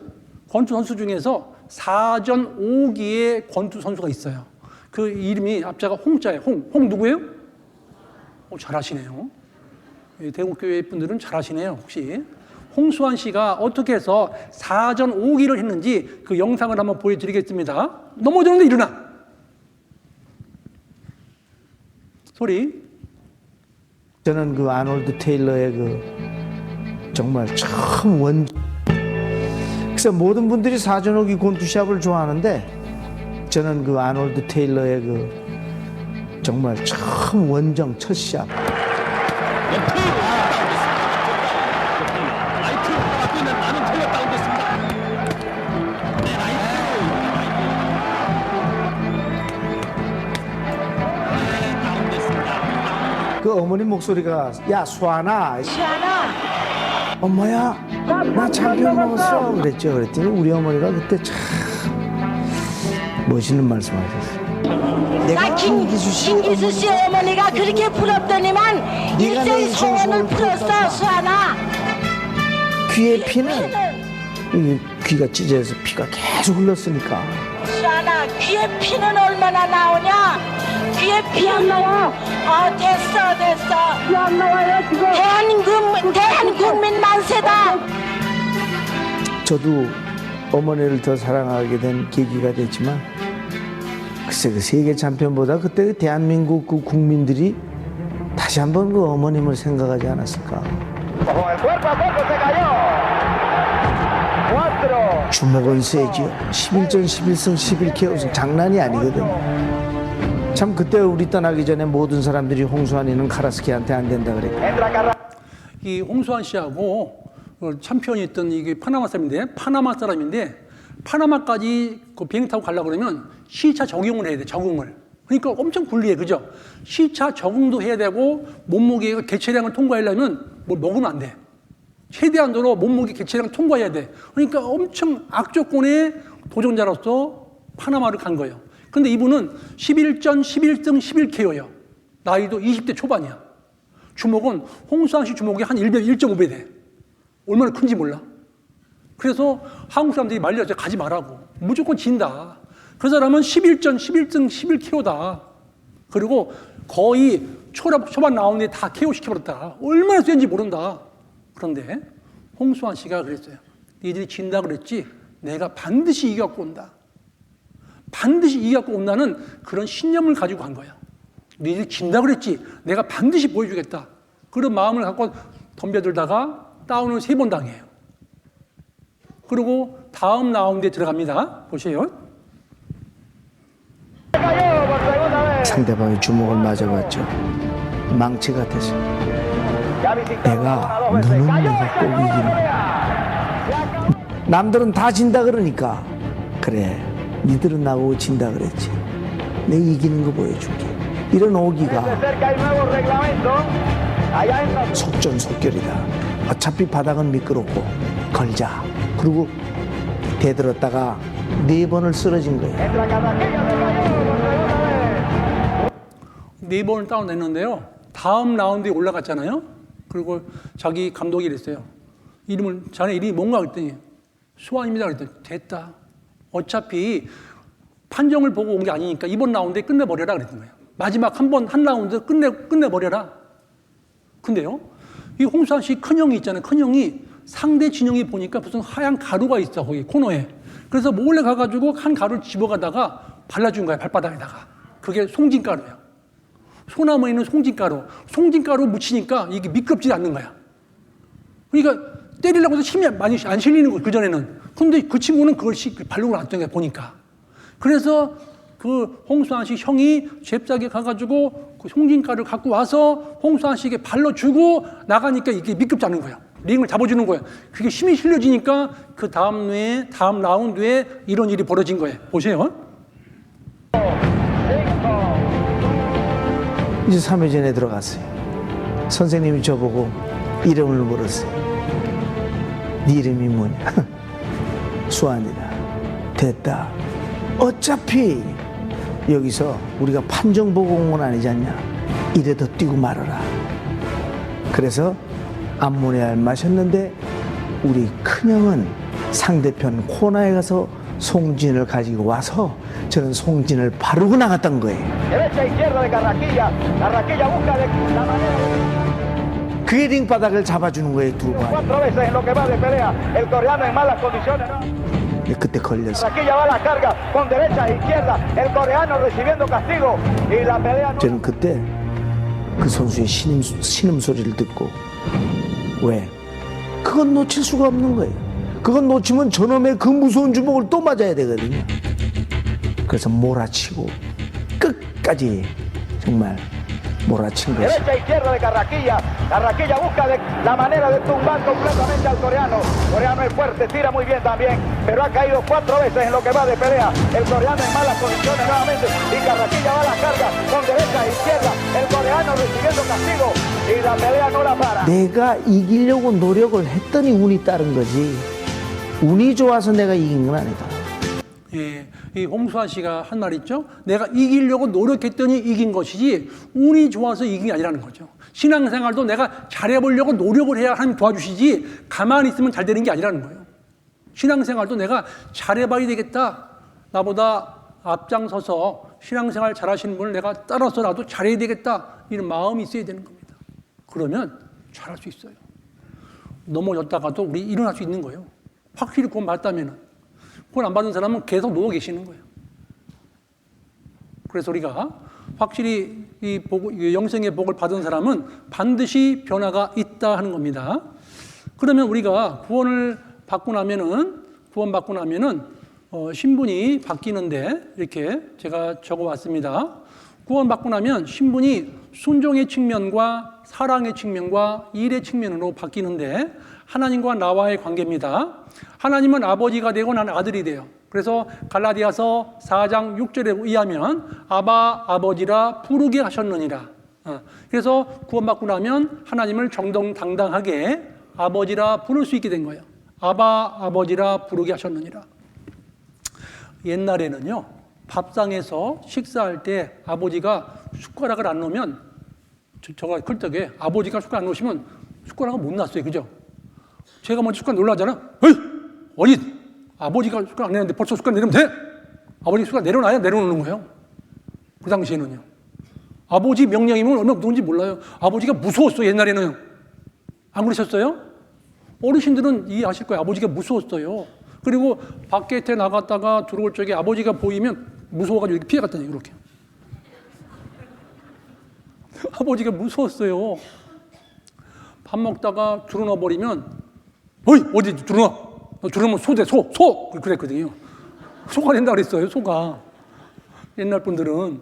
권투 선수 중에서 4전 5기의 권투 선수가 있어요. 그 이름이 앞자가 홍자예요. 홍 누구예요? 잘하시네요. 대구교회 분들은 잘하시네요. 혹시 홍수환 씨가 어떻게 해서 4전 5기를 했는지 그 영상을 한번 보여드리겠습니다. 넘어졌는데 일어나. 소리. 저는 그 아놀드 테일러의 그 정말 처음 그래서 모든 분들이 4전 5기 권투샵을 좋아하는데 저는 그 아놀드 테일러의 그 정말 처음 원정 첫 샵. 그 어머니 목소리가 야 수아나 엄마야 나 참견 먹었어 그랬죠. 그랬더니 우리 어머니가 그때 참 멋있는 말씀하셨어요. 나 김기수 씨 어머니가 그렇게 부럽더니만 일생 소원을 풀었어 수아나. 귀에 피는 이 귀가 찢어져서 피가 계속 흘렀으니까 수아나 귀에 피는 얼마나 나오냐. 귀에 피 안 나와. 됐어. 피 안 나와요 지금. 대한국민 만세다. 저도 어머니를 더 사랑하게 된 계기가 됐지만 글쎄 그 세계 챔피언보다 그때 그 대한민국 그 국민들이 다시 한번 그 어머님을 생각하지 않았을까. 주먹은 세지요. 11전 11승 11KO 우승 장난이 아니거든. 참 그때 우리 떠나기 전에 모든 사람들이 홍수환이는 카라스키한테 안 된다 그랬고. 이 홍수환 씨하고 챔피언이었던 이게 파나마 사람인데 파나마까지 그 비행 타고 가려고 그러면 시차 적용을 해야 돼. 적응을. 그러니까 엄청 불리해. 그죠? 시차 적응도 해야 되고 몸무게 개체량을 통과하려면 뭘 먹으면 안 돼. 최대한도로 몸무게 개체량 통과해야 돼. 그러니까 엄청 악조건의 도전자로서 파나마를 간 거예요. 근데 이분은 11전 11승 11KO예요. 나이도 20대 초반이야. 주먹은 홍수환 씨 주먹이 한 1.5배 돼. 얼마나 큰지 몰라. 그래서 한국 사람들이 말려서 가지 말라고. 무조건 진다. 그 사람은 11전 11승 11KO다. 그리고 거의 초반 라운드에 다 KO 시켜버렸다. 얼마나 센지 모른다. 그런데 홍수환 씨가 그랬어요. 니들이 진다 그랬지? 내가 반드시 이겨갖고 온다. 반드시 이겨갖고 온다는 그런 신념을 가지고 간 거야. 니들이 진다 그랬지? 내가 반드시 보여주겠다. 그런 마음을 갖고 덤벼들다가 다운을 3번 당해요. 그리고 다음 라운드에 들어갑니다. 보세요. 상대방이 주먹을 맞아봤죠. 망치 같아서. 너는 내가 꼭 이기는. 남들은 다 진다 그러니까. 그래, 니들은 나보고 진다 그랬지. 내가 이기는 거 보여줄게. 이런 오기가 속전속결이다. 어차피 바닥은 미끄럽고 걸자. 그리고 대들었다가 4번을 쓰러진 거예요. 4번을 다운냈는데요. 다음 라운드에 올라갔잖아요. 그리고 자기 감독이 이랬어요. 자네 이름이 뭔가 그랬더니 수환입니다. 그랬더니 됐다. 어차피 판정을 보고 온 게 아니니까 이번 라운드에 끝내버려라 그랬던 거예요. 마지막 한 라운드 끝내버려라. 근데요, 이 홍수환 씨 큰형이 있잖아요. 큰형이 상대 진영이 보니까 무슨 하얀 가루가 있어, 거기 코너에. 그래서 몰래 가가지고 한 가루를 집어가다가 발라준 거야, 발바닥에다가. 그게 송진가루예요. 소나무에 있는 송진가루. 송진가루 묻히니까 이게 미끄럽지 않는 거야. 그러니까 때리려고 해서 힘이 많이 안 실리는 거야, 그전에는. 근데 그 친구는 그걸 바르고 놨던 거야, 보니까. 그래서 그 홍수환 씨 형이 잽싸게 가가지고 그 송진가루를 갖고 와서 홍수환 씨에게 발라주고 나가니까 이게 미끄럽지 않는 거야. 링을 잡아주는 거야. 그게 힘이 실려지니까 그 다음 라운드에 이런 일이 벌어진 거예요. 보세요. 이제 3회전에 들어갔어요. 선생님이 저보고 이름을 물었어요. 네 이름이 뭐냐? 수환이다. 됐다. 어차피 여기서 우리가 판정 보고 온 건 아니지 않냐? 이래도 뛰고 말아라. 그래서 암모니아를 마셨는데 우리 큰형은 상대편 코너에 가서 송진을 가지고 와서 저는 송진을 바르고 나갔던 거예요. 그게 링바닥을 잡아주는 거예요, 두 번. 4 veces en lo que va de pelea. El coreano en malas condiciones, ¿no? 근데 그때 걸려서 Carraquilla va a la carga con derecha e izquierda. El coreano recibiendo castigo. Y la pelea no... 저는 그때 그 선수의 신음소리를 듣고 왜? 그건 놓칠 수가 없는 거예요. 그건 놓치면 저놈의 그 무서운 주먹을 또 맞아야 되거든요. 그래서 몰아치고 끝까지 정말 몰아친 거죠. Derecha e izquierda de Carraquilla. Carraquilla busca la manera de tumbar completamente al coreano. Coreano es fuerte, tira muy bien también, pero ha caído 4 veces en lo que va de pelea. El coreano en malas condiciones nuevamente y Carraquilla va a la carga con derecha e izquierda. El coreano recibiendo castigo y la pelea no la para. 내가 이기려고 노력을 했더니 운이 따른 거지. 운이 좋아서 내가 이긴 건 아니다. 예, 이 홍수아 씨가 한 말 있죠. 내가 이기려고 노력했더니 이긴 것이지 운이 좋아서 이긴 게 아니라는 거죠. 신앙생활도 내가 잘해보려고 노력을 해야 하나님 도와주시지 가만히 있으면 잘 되는 게 아니라는 거예요. 신앙생활도 내가 잘해봐야 되겠다. 나보다 앞장서서 신앙생활 잘하시는 분을 내가 따라서 나도 잘해야 되겠다. 이런 마음이 있어야 되는 겁니다. 그러면 잘할 수 있어요. 넘어졌다가도 우리 일어날 수 있는 거예요. 확실히 구원 받았다면 구원 안 받은 사람은 계속 누워 계시는 거예요. 그래서 우리가 확실히 이 영생의 복을 받은 사람은 반드시 변화가 있다 하는 겁니다. 그러면 우리가 구원 받고 나면은 신분이 바뀌는데 이렇게 제가 적어왔습니다. 구원 받고 나면 신분이 순종의 측면과 사랑의 측면과 일의 측면으로 바뀌는데 하나님과 나와의 관계입니다. 하나님은 아버지가 되고 나는 아들이 돼요. 그래서 갈라디아서 4장 6절에 의하면 아바 아버지라 부르게 하셨느니라. 그래서 구원받고 나면 하나님을 정정당당하게 아버지라 부를 수 있게 된 거예요. 아바 아버지라 부르게 하셨느니라. 옛날에는요, 밥상에서 식사할 때 아버지가 숟가락을 안 놓으면 저가 클 적에 아버지가 숟가락 안 놓으시면 숟가락을 못 놨어요. 그죠? 제가 먼저 숟가락 놓으려 하잖아. 어이! 어디? 아버지가 숟가락 안 내는데 벌써 숟가락 내리면 돼? 아버지 숟가락 내려놔야 내려놓는 거예요. 그 당시에는요. 아버지 명령이면 얼마나 무서운지 몰라요. 아버지가 무서웠어요. 옛날에는. 안 그러셨어요? 어르신들은 이해하실 거예요. 아버지가 무서웠어요. 그리고 밖에 나갔다가 들어올 적에 아버지가 보이면 무서워가지고 이렇게 피해갔다니, 이렇게. 아버지가 무서웠어요. 밥 먹다가 들어넣어버리면, 어이! 어디 들어넣어? 너 들어놓으면 소 돼, 소! 그랬거든요. 소가 된다 그랬어요, 소가. 옛날 분들은.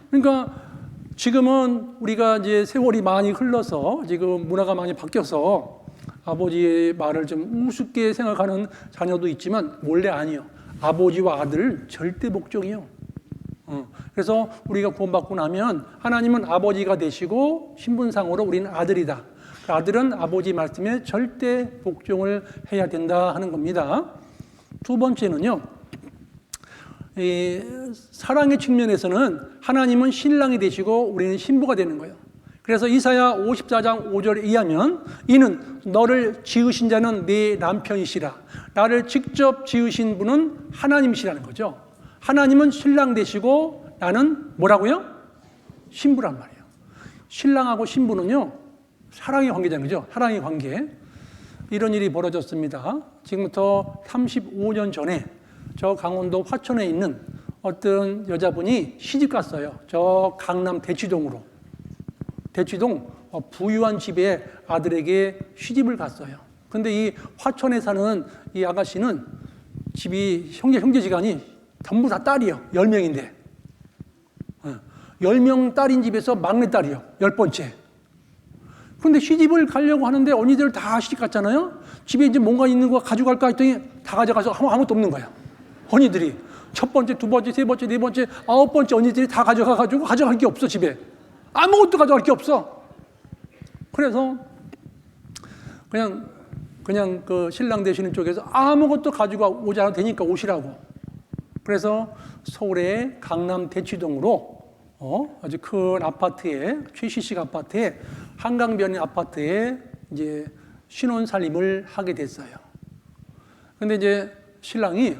그러니까 지금은 우리가 이제 세월이 많이 흘러서 지금 문화가 많이 바뀌어서 아버지의 말을 좀 우습게 생각하는 자녀도 있지만 원래 아니에요. 아버지와 아들 절대 복종이요. 그래서 우리가 구원받고 나면 하나님은 아버지가 되시고 신분상으로 우리는 아들이다. 아들은 아버지 말씀에 절대 복종을 해야 된다 하는 겁니다. 두 번째는요, 이 사랑의 측면에서는 하나님은 신랑이 되시고 우리는 신부가 되는 거예요. 그래서 이사야 54장 5절에 의하면 이는 너를 지으신 자는 네 남편이시라. 나를 직접 지으신 분은 하나님이시라는 거죠. 하나님은 신랑 되시고 나는 뭐라고요? 신부란 말이에요. 신랑하고 신부는요, 사랑의 관계잖아요. 그죠? 사랑의 관계. 이런 일이 벌어졌습니다. 지금부터 35년 전에 저 강원도 화천에 있는 어떤 여자분이 시집 갔어요. 저 강남 대치동으로. 대치동 부유한 집에 아들에게 시집을 갔어요. 근데 이 화천에 사는 이 아가씨는 집이 형제지간이 전부 다 딸이에요. 10명인데. 10명 딸인 집에서 막내 딸이요. 10번째. 그런데 시집을 가려고 하는데 언니들 다 시집 갔잖아요. 집에 이제 뭔가 있는 거 가져갈까 했더니 다 가져가서 아무것도 없는 거야. 언니들이. 첫 번째, 두 번째, 세 번째, 네 번째, 9번째 언니들이 다 가져가가지고 가져갈 게 없어, 집에. 아무것도 가져갈 게 없어. 그래서 그냥 그 신랑 되시는 쪽에서 아무것도 가지고 오지 않아도 되니까 오시라고. 그래서 서울의 강남 대치동으로 아주 큰 아파트에, 최시식 아파트에, 한강변의 아파트에 이제 신혼살림을 하게 됐어요. 근데 이제 신랑이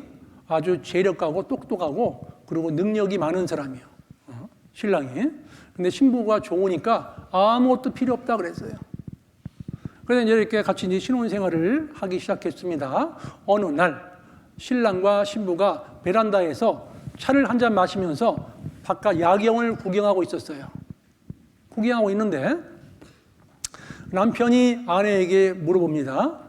아주 재력가고 똑똑하고 그리고 능력이 많은 사람이에요. 신랑이. 근데 신부가 좋으니까 아무것도 필요 없다 그랬어요. 그래서 이제 이렇게 같이 이제 신혼생활을 하기 시작했습니다. 어느 날 신랑과 신부가 베란다에서 차를 한 잔 마시면서 바깥 야경을 구경하고 있었어요. 구경하고 있는데 남편이 아내에게 물어봅니다.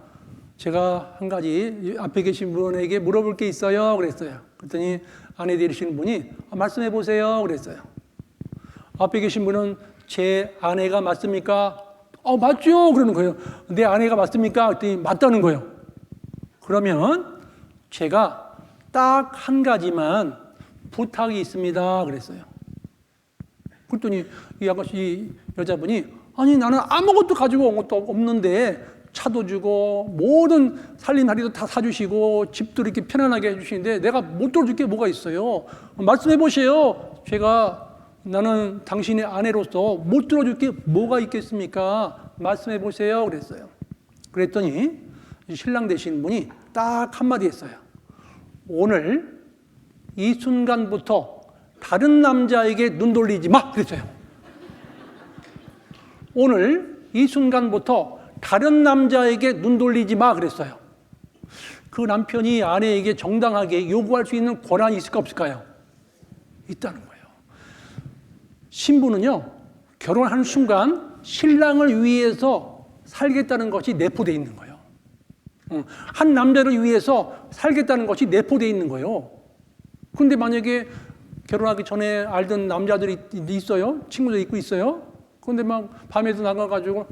제가 한 가지 앞에 계신 분에게 물어볼 게 있어요. 그랬어요. 그랬더니 아내 되시는 분이 말씀해 보세요. 그랬어요. 앞에 계신 분은 제 아내가 맞습니까? 맞죠. 그러는 거예요. 내 아내가 맞습니까? 그랬더니 맞다는 거예요. 그러면 제가 딱 한 가지만 부탁이 있습니다. 그랬어요. 그랬더니 이 여자분이 아니 나는 아무것도 가지고 온 것도 없는데 차도 주고 모든 살림살이도 다 사주시고 집도 이렇게 편안하게 해주시는데 내가 못 들어줄 게 뭐가 있어요. 말씀해 보세요. 나는 당신의 아내로서 못 들어줄 게 뭐가 있겠습니까? 말씀해 보세요. 그랬어요. 그랬더니 신랑 되신 분이 딱 한마디 했어요. 오늘 이 순간부터 다른 남자에게 눈 돌리지 마. 그랬어요. 오늘 이 순간부터 다른 남자에게 눈 돌리지 마. 그랬어요. 그 남편이 아내에게 정당하게 요구할 수 있는 권한이 있을까 없을까요? 있다는 거예요. 신부는요, 결혼하는 순간 신랑을 위해서 살겠다는 것이 내포되어 있는 거예요. 한 남자를 위해서 살겠다는 것이 내포되어 있는 거예요. 그런데 만약에 결혼하기 전에 알던 남자들이 있어요? 친구들 있고 있어요? 그런데 막 밤에도 나가가지고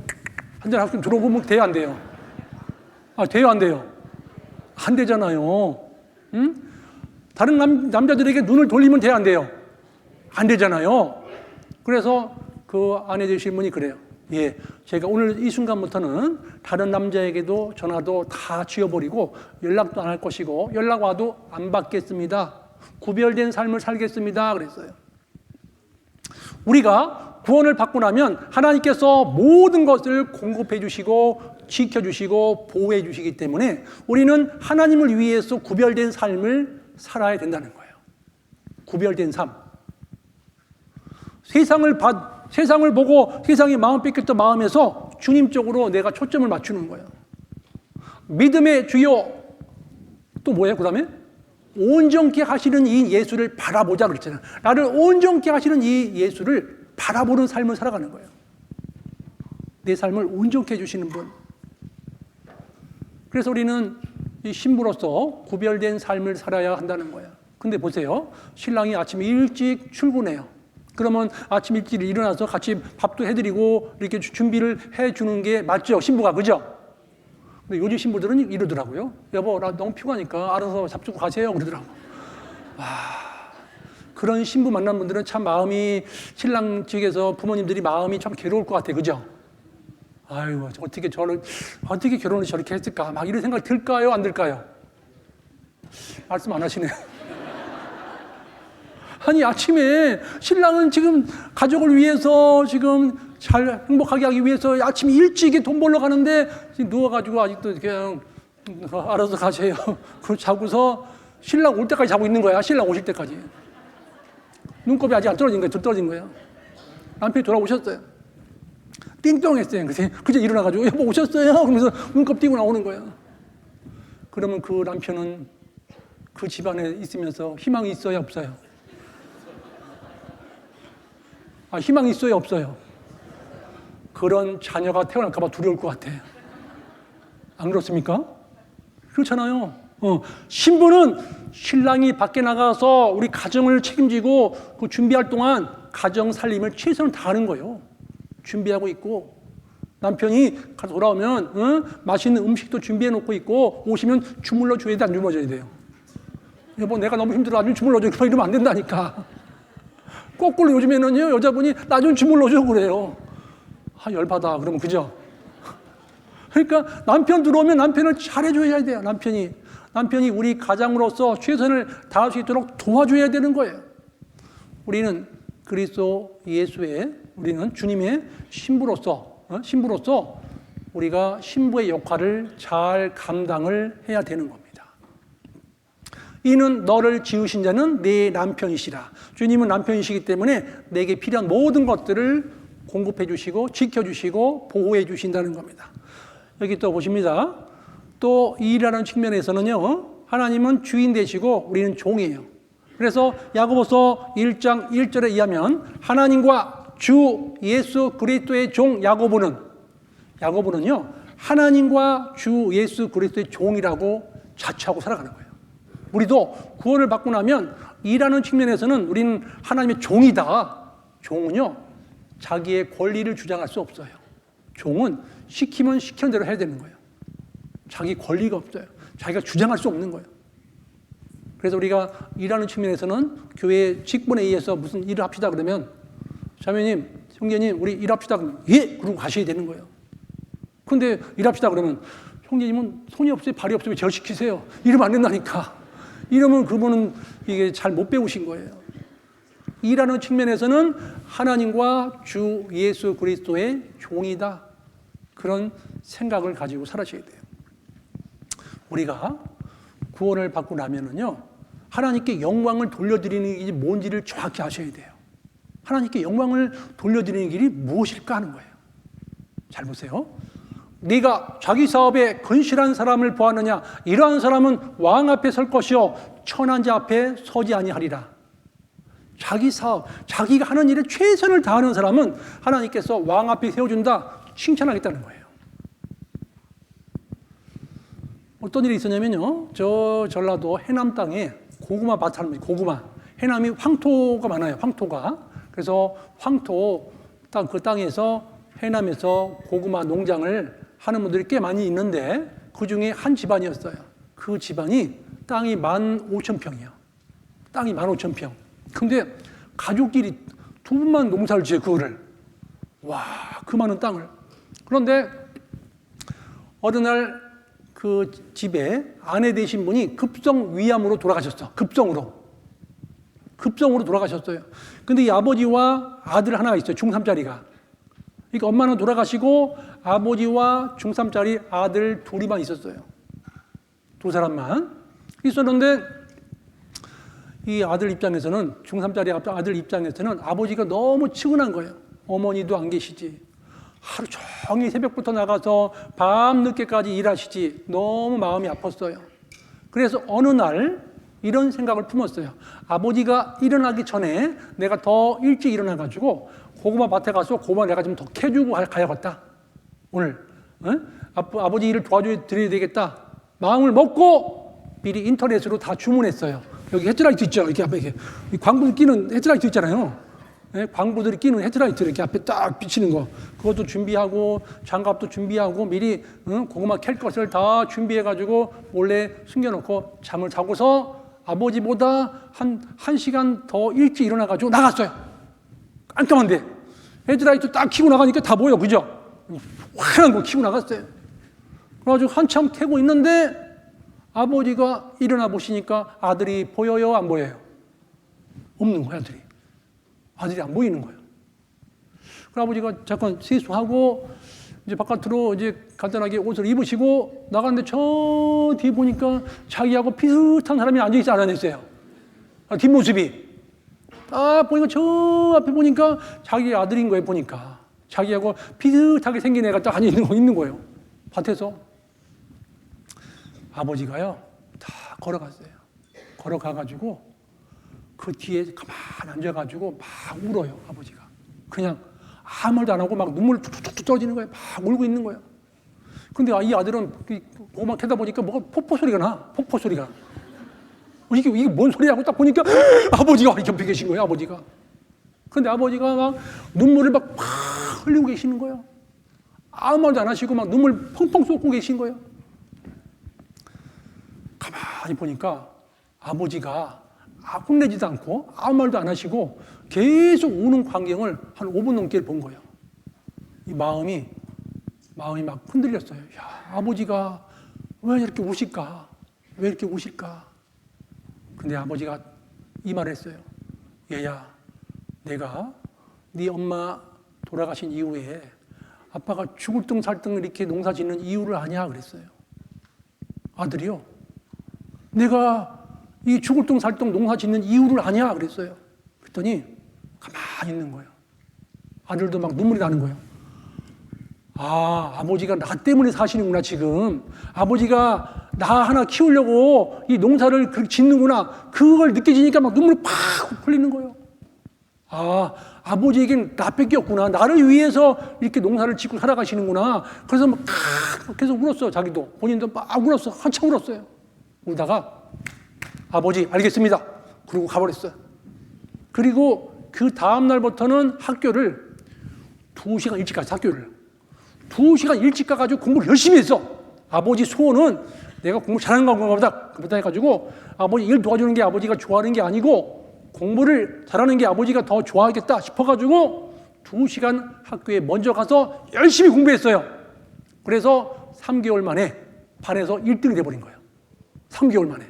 한잔 하고 들어보면 돼요, 안 돼요? 돼요, 안 돼요? 안 되잖아요. 응? 다른 남자들에게 눈을 돌리면 돼요, 안 돼요? 안 되잖아요. 그래서 그 아내 되신 분이 그래요. 예, 제가 오늘 이 순간부터는 다른 남자에게도 전화도 다 지워버리고 연락도 안 할 것이고 연락 와도 안 받겠습니다. 구별된 삶을 살겠습니다. 그랬어요. 우리가 구원을 받고 나면 하나님께서 모든 것을 공급해 주시고 지켜주시고 보호해 주시기 때문에 우리는 하나님을 위해서 구별된 삶을 살아야 된다는 거예요. 구별된 삶. 세상을 보고 세상이 마음 뺏겼던 마음에서 주님 쪽으로 내가 초점을 맞추는 거예요. 믿음의 주요 또 뭐예요? 그 다음에 온전케 하시는 이 예수를 바라보자 그랬잖아요. 나를 온전케 하시는 이 예수를 바라보는 삶을 살아가는 거예요. 내 삶을 온전케 해주시는 분. 그래서 우리는 이 신부로서 구별된 삶을 살아야 한다는 거예요. 근데 보세요. 신랑이 아침 일찍 출근해요. 그러면 아침 일찍 일어나서 같이 밥도 해드리고 이렇게 준비를 해주는 게 맞죠? 신부가, 그죠? 근데 요즘 신부들은 이러더라고요. 여보, 나 너무 피곤하니까 알아서 잡수고 가세요. 그러더라고. 그런 신부 만난 분들은 참 마음이, 신랑 측에서 부모님들이 마음이 참 괴로울 것 같아요. 그죠? 아유, 어떻게 결혼을 저렇게 했을까? 막 이런 생각이 들까요? 안 들까요? 말씀 안 하시네요. 아니, 아침에 신랑은 지금 가족을 위해서 지금 잘 행복하게 하기 위해서 아침 일찍 돈 벌러 가는데 누워가지고 아직도 그냥 알아서 가세요. 그리고 자고서 신랑 올 때까지 자고 있는 거야. 신랑 오실 때까지. 눈곱이 아직 안 떨어진 거예요. 떨어진 거예요. 남편이 돌아오셨어요. 띵똥했어요. 그제 일어나가지고 여보 오셨어요? 그러면서 눈곱 띄고 나오는 거예요. 그러면 그 남편은 그 집안에 있으면서 희망이 있어요? 없어요? 희망이 있어요? 없어요? 그런 자녀가 태어날까 봐 두려울 것 같아. 안 그렇습니까? 그렇잖아요. 신부는 신랑이 밖에 나가서 우리 가정을 책임지고 그 준비할 동안 가정 살림을 최선을 다하는 거예요. 준비하고 있고 남편이 가서 돌아오면 맛있는 음식도 준비해 놓고 있고 오시면 주물러 줘야 돼, 안 주물러 줘야 돼요? 여보 내가 너무 힘들어, 나 좀 주물러 줘. 이러면 안 된다니까. 거꾸로 요즘에는요, 여자분이 나 좀 주물러 줘 그래요. 열받아. 그러면 그죠? 그러니까 남편 들어오면 남편을 잘해줘야 돼요. 남편이 우리 가장으로서 최선을 다할 수 있도록 도와줘야 되는 거예요. 우리는 그리스도 예수의, 우리는 주님의 신부로서 우리가 신부의 역할을 잘 감당을 해야 되는 겁니다. 이는 너를 지으신 자는 내 남편이시라. 주님은 남편이시기 때문에 내게 필요한 모든 것들을 공급해 주시고 지켜주시고 보호해 주신다는 겁니다. 여기 또 보십니다. 또 이 일하는 측면에서는요, 하나님은 주인 되시고 우리는 종이에요. 그래서 야고보서 1장 1절에 의하면 하나님과 주 예수 그리스도의 종 야고보는요, 하나님과 주 예수 그리스도의 종이라고 자처하고 살아가는 거예요. 우리도 구원을 받고 나면 일하는 측면에서는 우리는 하나님의 종이다. 종은요, 자기의 권리를 주장할 수 없어요. 종은 시키면 시키는 대로 해야 되는 거예요. 자기 권리가 없어요. 자기가 주장할 수 없는 거예요. 그래서 우리가 일하는 측면에서는 교회 직분에 의해서 무슨 일을 합시다 그러면 자매님, 형제님 우리 일합시다 그러면 예! 그러고 가셔야 되는 거예요. 근데 일합시다 그러면 형제님은 손이 없어요, 발이 없어요, 절 시키세요. 이러면 안 된다니까. 이러면 그분은 이게 잘 못 배우신 거예요. 일하는 측면에서는 하나님과 주 예수 그리스도의 종이다. 그런 생각을 가지고 살아셔야 돼요. 우리가 구원을 받고 나면은요, 하나님께 영광을 돌려드리는 길이 뭔지를 정확히 아셔야 돼요. 하나님께 영광을 돌려드리는 길이 무엇일까 하는 거예요. 잘 보세요. 네가 자기 사업에 건실한 사람을 보았느냐? 이러한 사람은 왕 앞에 설 것이요 천한 자 앞에 서지 아니하리라. 자기 사업, 자기가 하는 일에 최선을 다하는 사람은 하나님께서 왕 앞에 세워준다, 칭찬하겠다는 거예요. 어떤 일이 있었냐면요, 저 전라도 해남 땅에 고구마 밭 하는 거예요. 고구마. 해남이 황토가 많아요. 황토가. 그래서 황토 땅, 그 땅에서 해남에서 고구마 농장을 하는 분들이 꽤 많이 있는데 그 중에 한 집안이었어요. 그 집안이 땅이 15,000평이에요. 땅이 15,000평. 근데 가족끼리 두 분만 농사를 지어요, 그거를. 와, 그 많은 땅을. 그런데 어느 날 그 집에 아내 되신 분이 급성위암으로 돌아가셨어. 급성으로 돌아가셨어요. 근데 이 아버지와 아들 하나가 있어요. 중3짜리가. 그러니까 엄마는 돌아가시고 아버지와 중3짜리 아들 둘이만 있었어요. 두 사람만 있었는데 이 아들 입장에서는, 중3짜리 아들 입장에서는 아버지가 너무 측은한 거예요. 어머니도 안 계시지. 하루 종일 새벽부터 나가서 밤 늦게까지 일하시지. 너무 마음이 아팠어요. 그래서 어느 날 이런 생각을 품었어요. 아버지가 일어나기 전에 내가 더 일찍 일어나가지고 고구마 밭에 가서 고구마 내가 좀 더 캐주고 가야겠다. 오늘 아버지 일을 도와드려야 되겠다. 마음을 먹고 미리 인터넷으로 다 주문했어요. 여기 헤드라이트 있죠? 이렇게 앞에 이렇게 광고들 끼는 헤드라이트 있잖아요. 네, 광고들이 끼는 헤드라이트 이렇게 앞에 딱 비치는 거, 그것도 준비하고 장갑도 준비하고 미리 고구마 캘 것을 다 준비해가지고 몰래 숨겨놓고 잠을 자고서 아버지보다 한 시간 더 일찍 일어나가지고 나갔어요. 깜깜한데 헤드라이트 딱 켜고 나가니까 다 보여, 그죠? 환한 거 켜고 나갔어요. 그래가지고 한참 캐고 있는데 아버지가 일어나 보시니까 아들이 보여요, 안 보여요? 없는 거야, 아들이 안 보이는 거예요. 그 아버지가 잠깐 세수하고 이제 바깥으로 이제 간단하게 옷을 입으시고 나갔는데 저 뒤에 보니까 자기하고 비슷한 사람이 앉아있지 않았어요. 뒷모습이. 딱 보니까 저 앞에 보니까 자기 아들인 거예요, 보니까. 자기하고 비슷하게 생긴 애가 딱 있는 거예요. 밭에서. 아버지가요, 다 걸어갔어요. 걸어가가지고 그 뒤에 가만히 앉아가지고 막 울어요, 아버지가. 그냥 아무 말도 안 하고 막 눈물 툭툭툭 떨어지는 거예요. 막 울고 있는 거예요. 근데 이 아들은 고구마 캐다 보니까 뭐가 폭포 소리가 나. 폭포 소리가. 이게 뭔 소리야? 딱 보니까 아버지가 옆에 계신 거예요, 아버지가. 근데 아버지가 막 눈물을 막 흘리고 계시는 거예요. 아무 말도 안 하시고 막 눈물 펑펑 쏟고 계신 거예요. 가만히 보니까 아버지가 혼내지도 않고 아무 말도 안 하시고 계속 우는 광경을 한 5분 넘게 본 거예요. 이 마음이 막 흔들렸어요. 야, 아버지가 왜 이렇게 우실까? 왜 이렇게 우실까? 근데 아버지가 이 말을 했어요. 얘야, 내가 네 엄마 돌아가신 이후에 아빠가 죽을 둥 살 둥 이렇게 농사 짓는 이유를 아냐 그랬어요. 아들이요. 내가 이 죽을 둥 살 둥 농사 짓는 이유를 아냐 그랬어요. 그랬더니 가만히 있는 거예요. 아들도 막 눈물이 나는 거예요. 아, 아버지가 나 때문에 사시는구나, 지금. 아버지가 나 하나 키우려고 이 농사를 그렇게 짓는구나. 그걸 느껴지니까 막 눈물이 팍 흘리는 거예요. 아, 아버지에겐 나밖에 없구나. 나를 위해서 이렇게 농사를 짓고 살아가시는구나. 그래서 막 계속 울었어요, 자기도. 본인도 막 울었어. 한참 울었어요. 울다가 아버지, 알겠습니다. 그러고 가버렸어요. 그리고 그 다음날부터는 학교를 2시간 일찍 가서 학교를 2시간 일찍 가가지고 공부를 열심히 했어. 아버지 소원은 내가 공부 잘하는 건가 보다 해가지고 아버지 일 도와주는 게 아버지가 좋아하는 게 아니고 공부를 잘하는 게 아버지가 더 좋아하겠다 싶어가지고 2시간 학교에 먼저 가서 열심히 공부했어요. 그래서 3개월 만에 반에서 1등이 돼버린 거예요. 3개월 만에.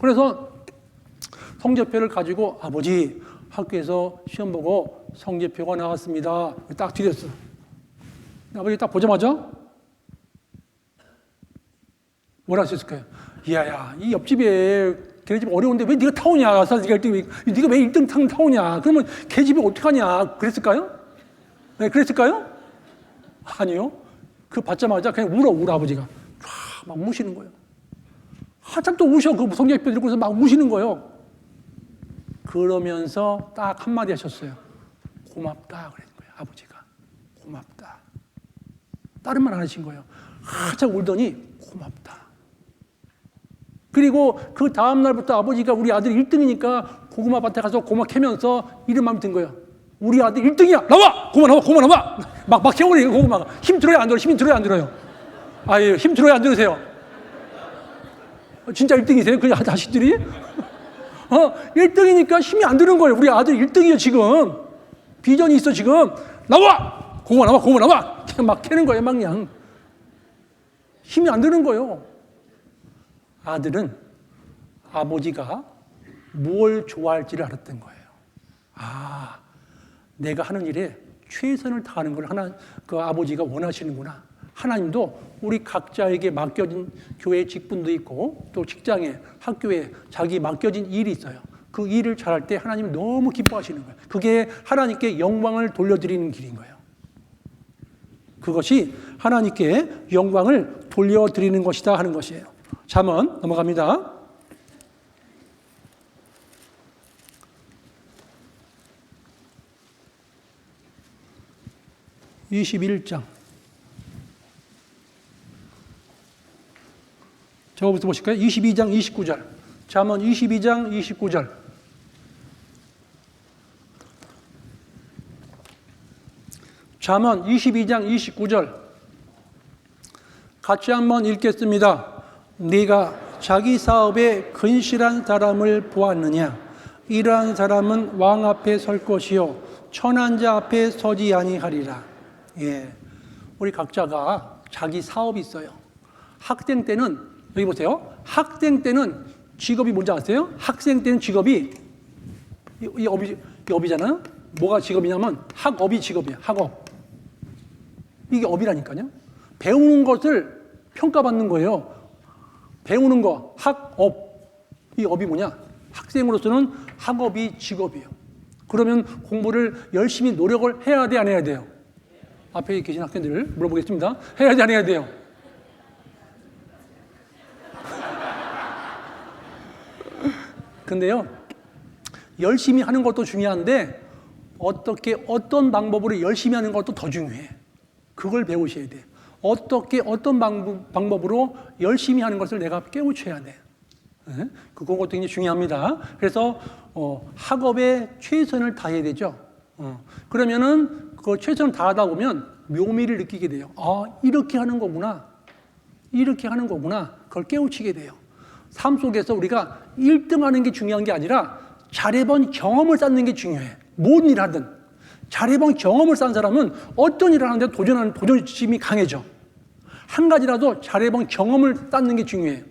그래서 성적표를 가지고 아버지 학교에서 시험 보고 성적표가 나왔습니다. 딱 드렸어. 아버지 딱 보자마자 뭐라 하셨을까요? 이야, 이 옆집에 걔네 집 어려운데 왜 네가 타오냐? 네가 1등, 네가 왜 1등 타오냐? 그러면 걔 집이 어떡하냐? 그랬을까요? 네, 그랬을까요? 아니요. 그 받자마자 그냥 울어 아버지가. 막 우시는 거예요. 한참 또 우셔. 그 성적표 들고서 막 우시는 거예요. 그러면서 딱 한마디 하셨어요. 고맙다 그랬는 거예요. 아버지가. 고맙다. 다른 말 안 하신 거예요. 한참 울더니 고맙다. 그리고 그 다음날부터 아버지가 우리 아들이 1등이니까 고구마 밭에 가서 고구마 캐면서 이런 마음이 든 거예요. 우리 아들 1등이야. 나와! 고구마 나와! 막 캐오니 고구마가. 힘 들어요? 안 들어요? 힘이 들어요? 안 들어요? 아예 힘 들어요? 안 들으세요? 진짜 1등이세요? 그냥 자식들이? 1등이니까 힘이 안 드는 거예요. 우리 아들 1등이에요, 지금. 비전이 있어, 지금. 나와! 고구마 나와! 그냥 막 캐는 거예요, 막 그냥. 힘이 안 드는 거예요. 아들은 아버지가 뭘 좋아할지를 알았던 거예요. 아, 내가 하는 일에 최선을 다하는 걸 그 아버지가 원하시는구나. 하나님도 우리 각자에게 맡겨진 교회 직분도 있고 또 직장에 학교에 자기 맡겨진 일이 있어요. 그 일을 잘할 때 하나님 너무 기뻐하시는 거예요. 그게 하나님께 영광을 돌려드리는 길인 거예요. 그것이 하나님께 영광을 돌려드리는 것이다 하는 것이에요. 잠언 넘어갑니다. (21장) 저거부터 보실까요? 22장 29절. 잠언 22장 29절. 잠언 22장 29절. 같이 한번 읽겠습니다. 네가 자기 사업에 근실한 사람을 보았느냐? 이러한 사람은 왕 앞에 설 것이요 천한 자 앞에 서지 아니하리라. 예, 우리 각자가 자기 사업이 있어요. 학생 때는 여기 보세요. 학생 때는 직업이 뭔지 아세요? 학생 때는 직업이 이 업이잖아요. 뭐가 직업이냐면 학업이 직업이야. 학업. 이게 업이라니까요. 배우는 것을 평가받는 거예요. 배우는 거, 학업. 이 업이 뭐냐? 학생으로서는 학업이 직업이에요. 그러면 공부를 열심히 노력을 해야 돼, 안 해야 돼요? 앞에 계신 학생들을 물어보겠습니다. 해야 돼, 안 해야 돼요? 근데요, 열심히 하는 것도 중요한데 어떤 방법으로 열심히 하는 것도 더 중요해. 그걸 배우셔야 돼요. 어떤 방법으로 열심히 하는 것을 내가 깨우쳐야 돼. 그것도 굉장히 중요합니다. 그래서 학업에 최선을 다해야 되죠. 그러면은 그 최선을 다하다 보면 묘미를 느끼게 돼요. 아, 이렇게 하는 거구나. 이렇게 하는 거구나. 그걸 깨우치게 돼요. 삶 속에서 우리가 1등 하는 게 중요한 게 아니라 잘해본 경험을 쌓는 게 중요해. 뭔 일 하든. 잘해본 경험을 쌓은 사람은 어떤 일을 하는데 도전심이 강해져. 한 가지라도 잘해본 경험을 쌓는 게 중요해요.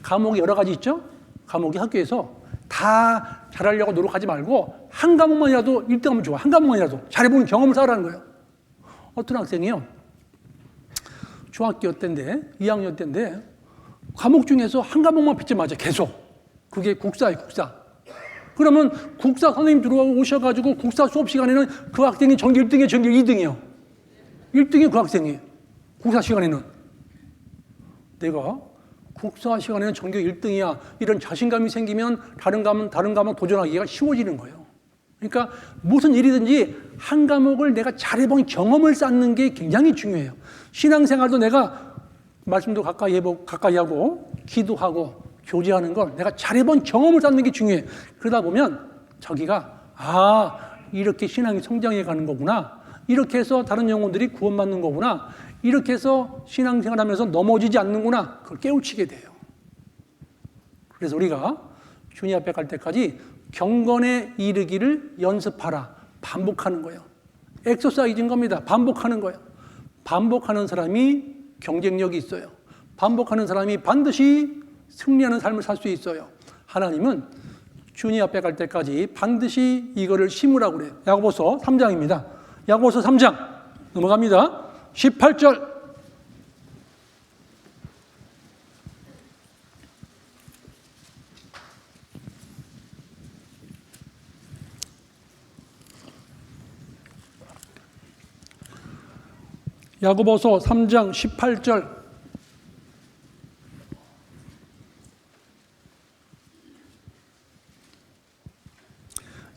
과목이 여러 가지 있죠? 과목이 학교에서 다 잘하려고 노력하지 말고 한 과목만이라도 1등하면 좋아. 한 과목만이라도 잘해본 경험을 쌓으라는 거예요. 어떤 학생이요. 중학교 때인데 2학년 때인데 과목 중에서 한 과목만 빗지 맞아. 계속. 그게 국사예요. 국사. 그러면 국사 선생님 들어오셔가지고 국사 수업 시간에는 그 학생이 전교 1등이에요. 전교 2등이에요. 1등이 그 학생이 국사 시간에는. 내가 국사 시간에는 전교 1등이야. 이런 자신감이 생기면 다른 과목 도전하기가 쉬워지는 거예요. 그러니까 무슨 일이든지 한 과목을 내가 잘해본 경험을 쌓는 게 굉장히 중요해요. 신앙생활도 내가 말씀도 가까이 하고 기도하고 교제하는 걸 내가 잘해본 경험을 쌓는 게 중요해요. 그러다 보면 자기가 이렇게 신앙이 성장해 가는 거구나. 이렇게 해서 다른 영혼들이 구원받는 거구나. 이렇게 해서 신앙생활하면서 넘어지지 않는구나. 그걸 깨우치게 돼요. 그래서 우리가 주님 앞에 갈 때까지 경건에 이르기를 연습하라. 반복하는 거예요. 엑서사이즈인 겁니다. 반복하는 거예요. 반복하는 사람이 경쟁력이 있어요. 반복하는 사람이 반드시 승리하는 삶을 살 수 있어요. 하나님은 주님 앞에 갈 때까지 반드시 이거를 심으라고 그래요. 야고보서 3장입니다. 야고보서 3장 넘어갑니다. 18절. 야고보서 3장 18절.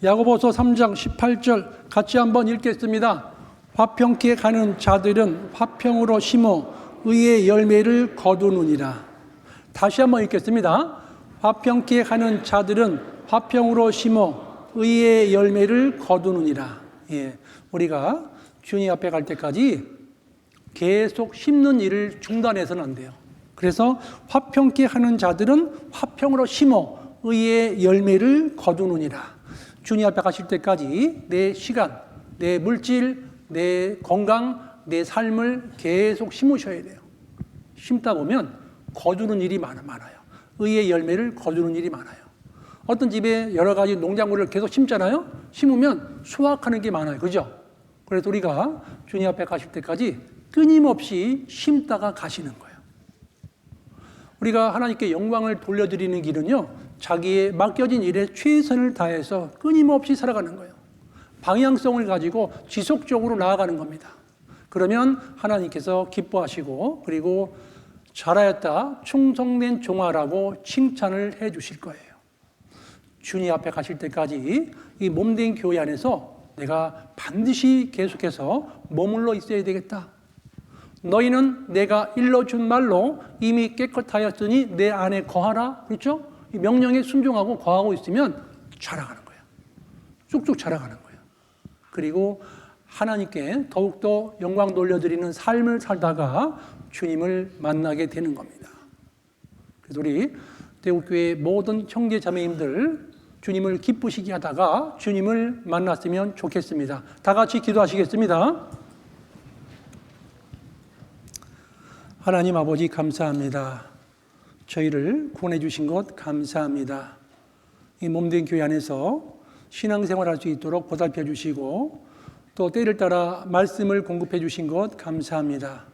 야고보서 3장 18절 같이 한번 읽겠습니다. 화평케 가는 자들은 화평으로 심어 의의 열매를 거두느니라. 다시 한번 읽겠습니다. 화평케 가는 자들은 화평으로 심어 의의 열매를 거두느니라. 예, 우리가 주님 앞에 갈 때까지 계속 심는 일을 중단해서는 안 돼요. 그래서 화평케 하는 자들은 화평으로 심어 의의 열매를 거두느니라. 주님 앞에 가실 때까지 내 시간, 내 물질, 내 건강, 내 삶을 계속 심으셔야 돼요. 심다 보면 거두는 일이 많아요. 의의 열매를 거두는 일이 많아요. 어떤 집에 여러 가지 농작물을 계속 심잖아요. 심으면 수확하는 게 많아요. 그죠? 그래서 우리가 주님 앞에 가실 때까지 끊임없이 심다가 가시는 거예요. 우리가 하나님께 영광을 돌려드리는 길은요, 자기의 맡겨진 일에 최선을 다해서 끊임없이 살아가는 거예요. 방향성을 가지고 지속적으로 나아가는 겁니다. 그러면 하나님께서 기뻐하시고, 그리고 잘하였다, 충성된 종아라고 칭찬을 해 주실 거예요. 주님 앞에 가실 때까지 이 몸된 교회 안에서 내가 반드시 계속해서 머물러 있어야 되겠다. 너희는 내가 일러준 말로 이미 깨끗하였으니 내 안에 거하라. 그렇죠? 이 명령에 순종하고 거하고 있으면 자라가는 거예요. 쑥쑥 자라가는 거예요. 그리고 하나님께 더욱더 영광 돌려드리는 삶을 살다가 주님을 만나게 되는 겁니다. 그래서 우리 대국교회 모든 형제 자매님들 주님을 기쁘시게 하다가 주님을 만났으면 좋겠습니다. 다 같이 기도하시겠습니다. 하나님 아버지 감사합니다. 저희를 구원해 주신 것 감사합니다. 이 몸된 교회 안에서 신앙생활할 수 있도록 보살펴 주시고 또 때를 따라 말씀을 공급해 주신 것 감사합니다.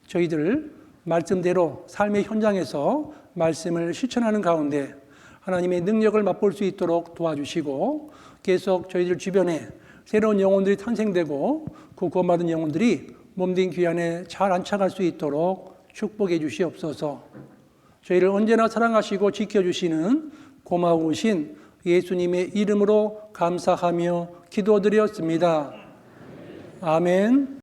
저희들 말씀대로 삶의 현장에서 말씀을 실천하는 가운데 하나님의 능력을 맛볼 수 있도록 도와주시고 계속 저희들 주변에 새로운 영혼들이 탄생되고 그 구원받은 영혼들이 몸된 교회 안에 잘 안착할 수 있도록 축복해 주시옵소서. 저희를 언제나 사랑하시고 지켜주시는 고마우신 예수님의 이름으로 감사하며 기도드렸습니다. 아멘.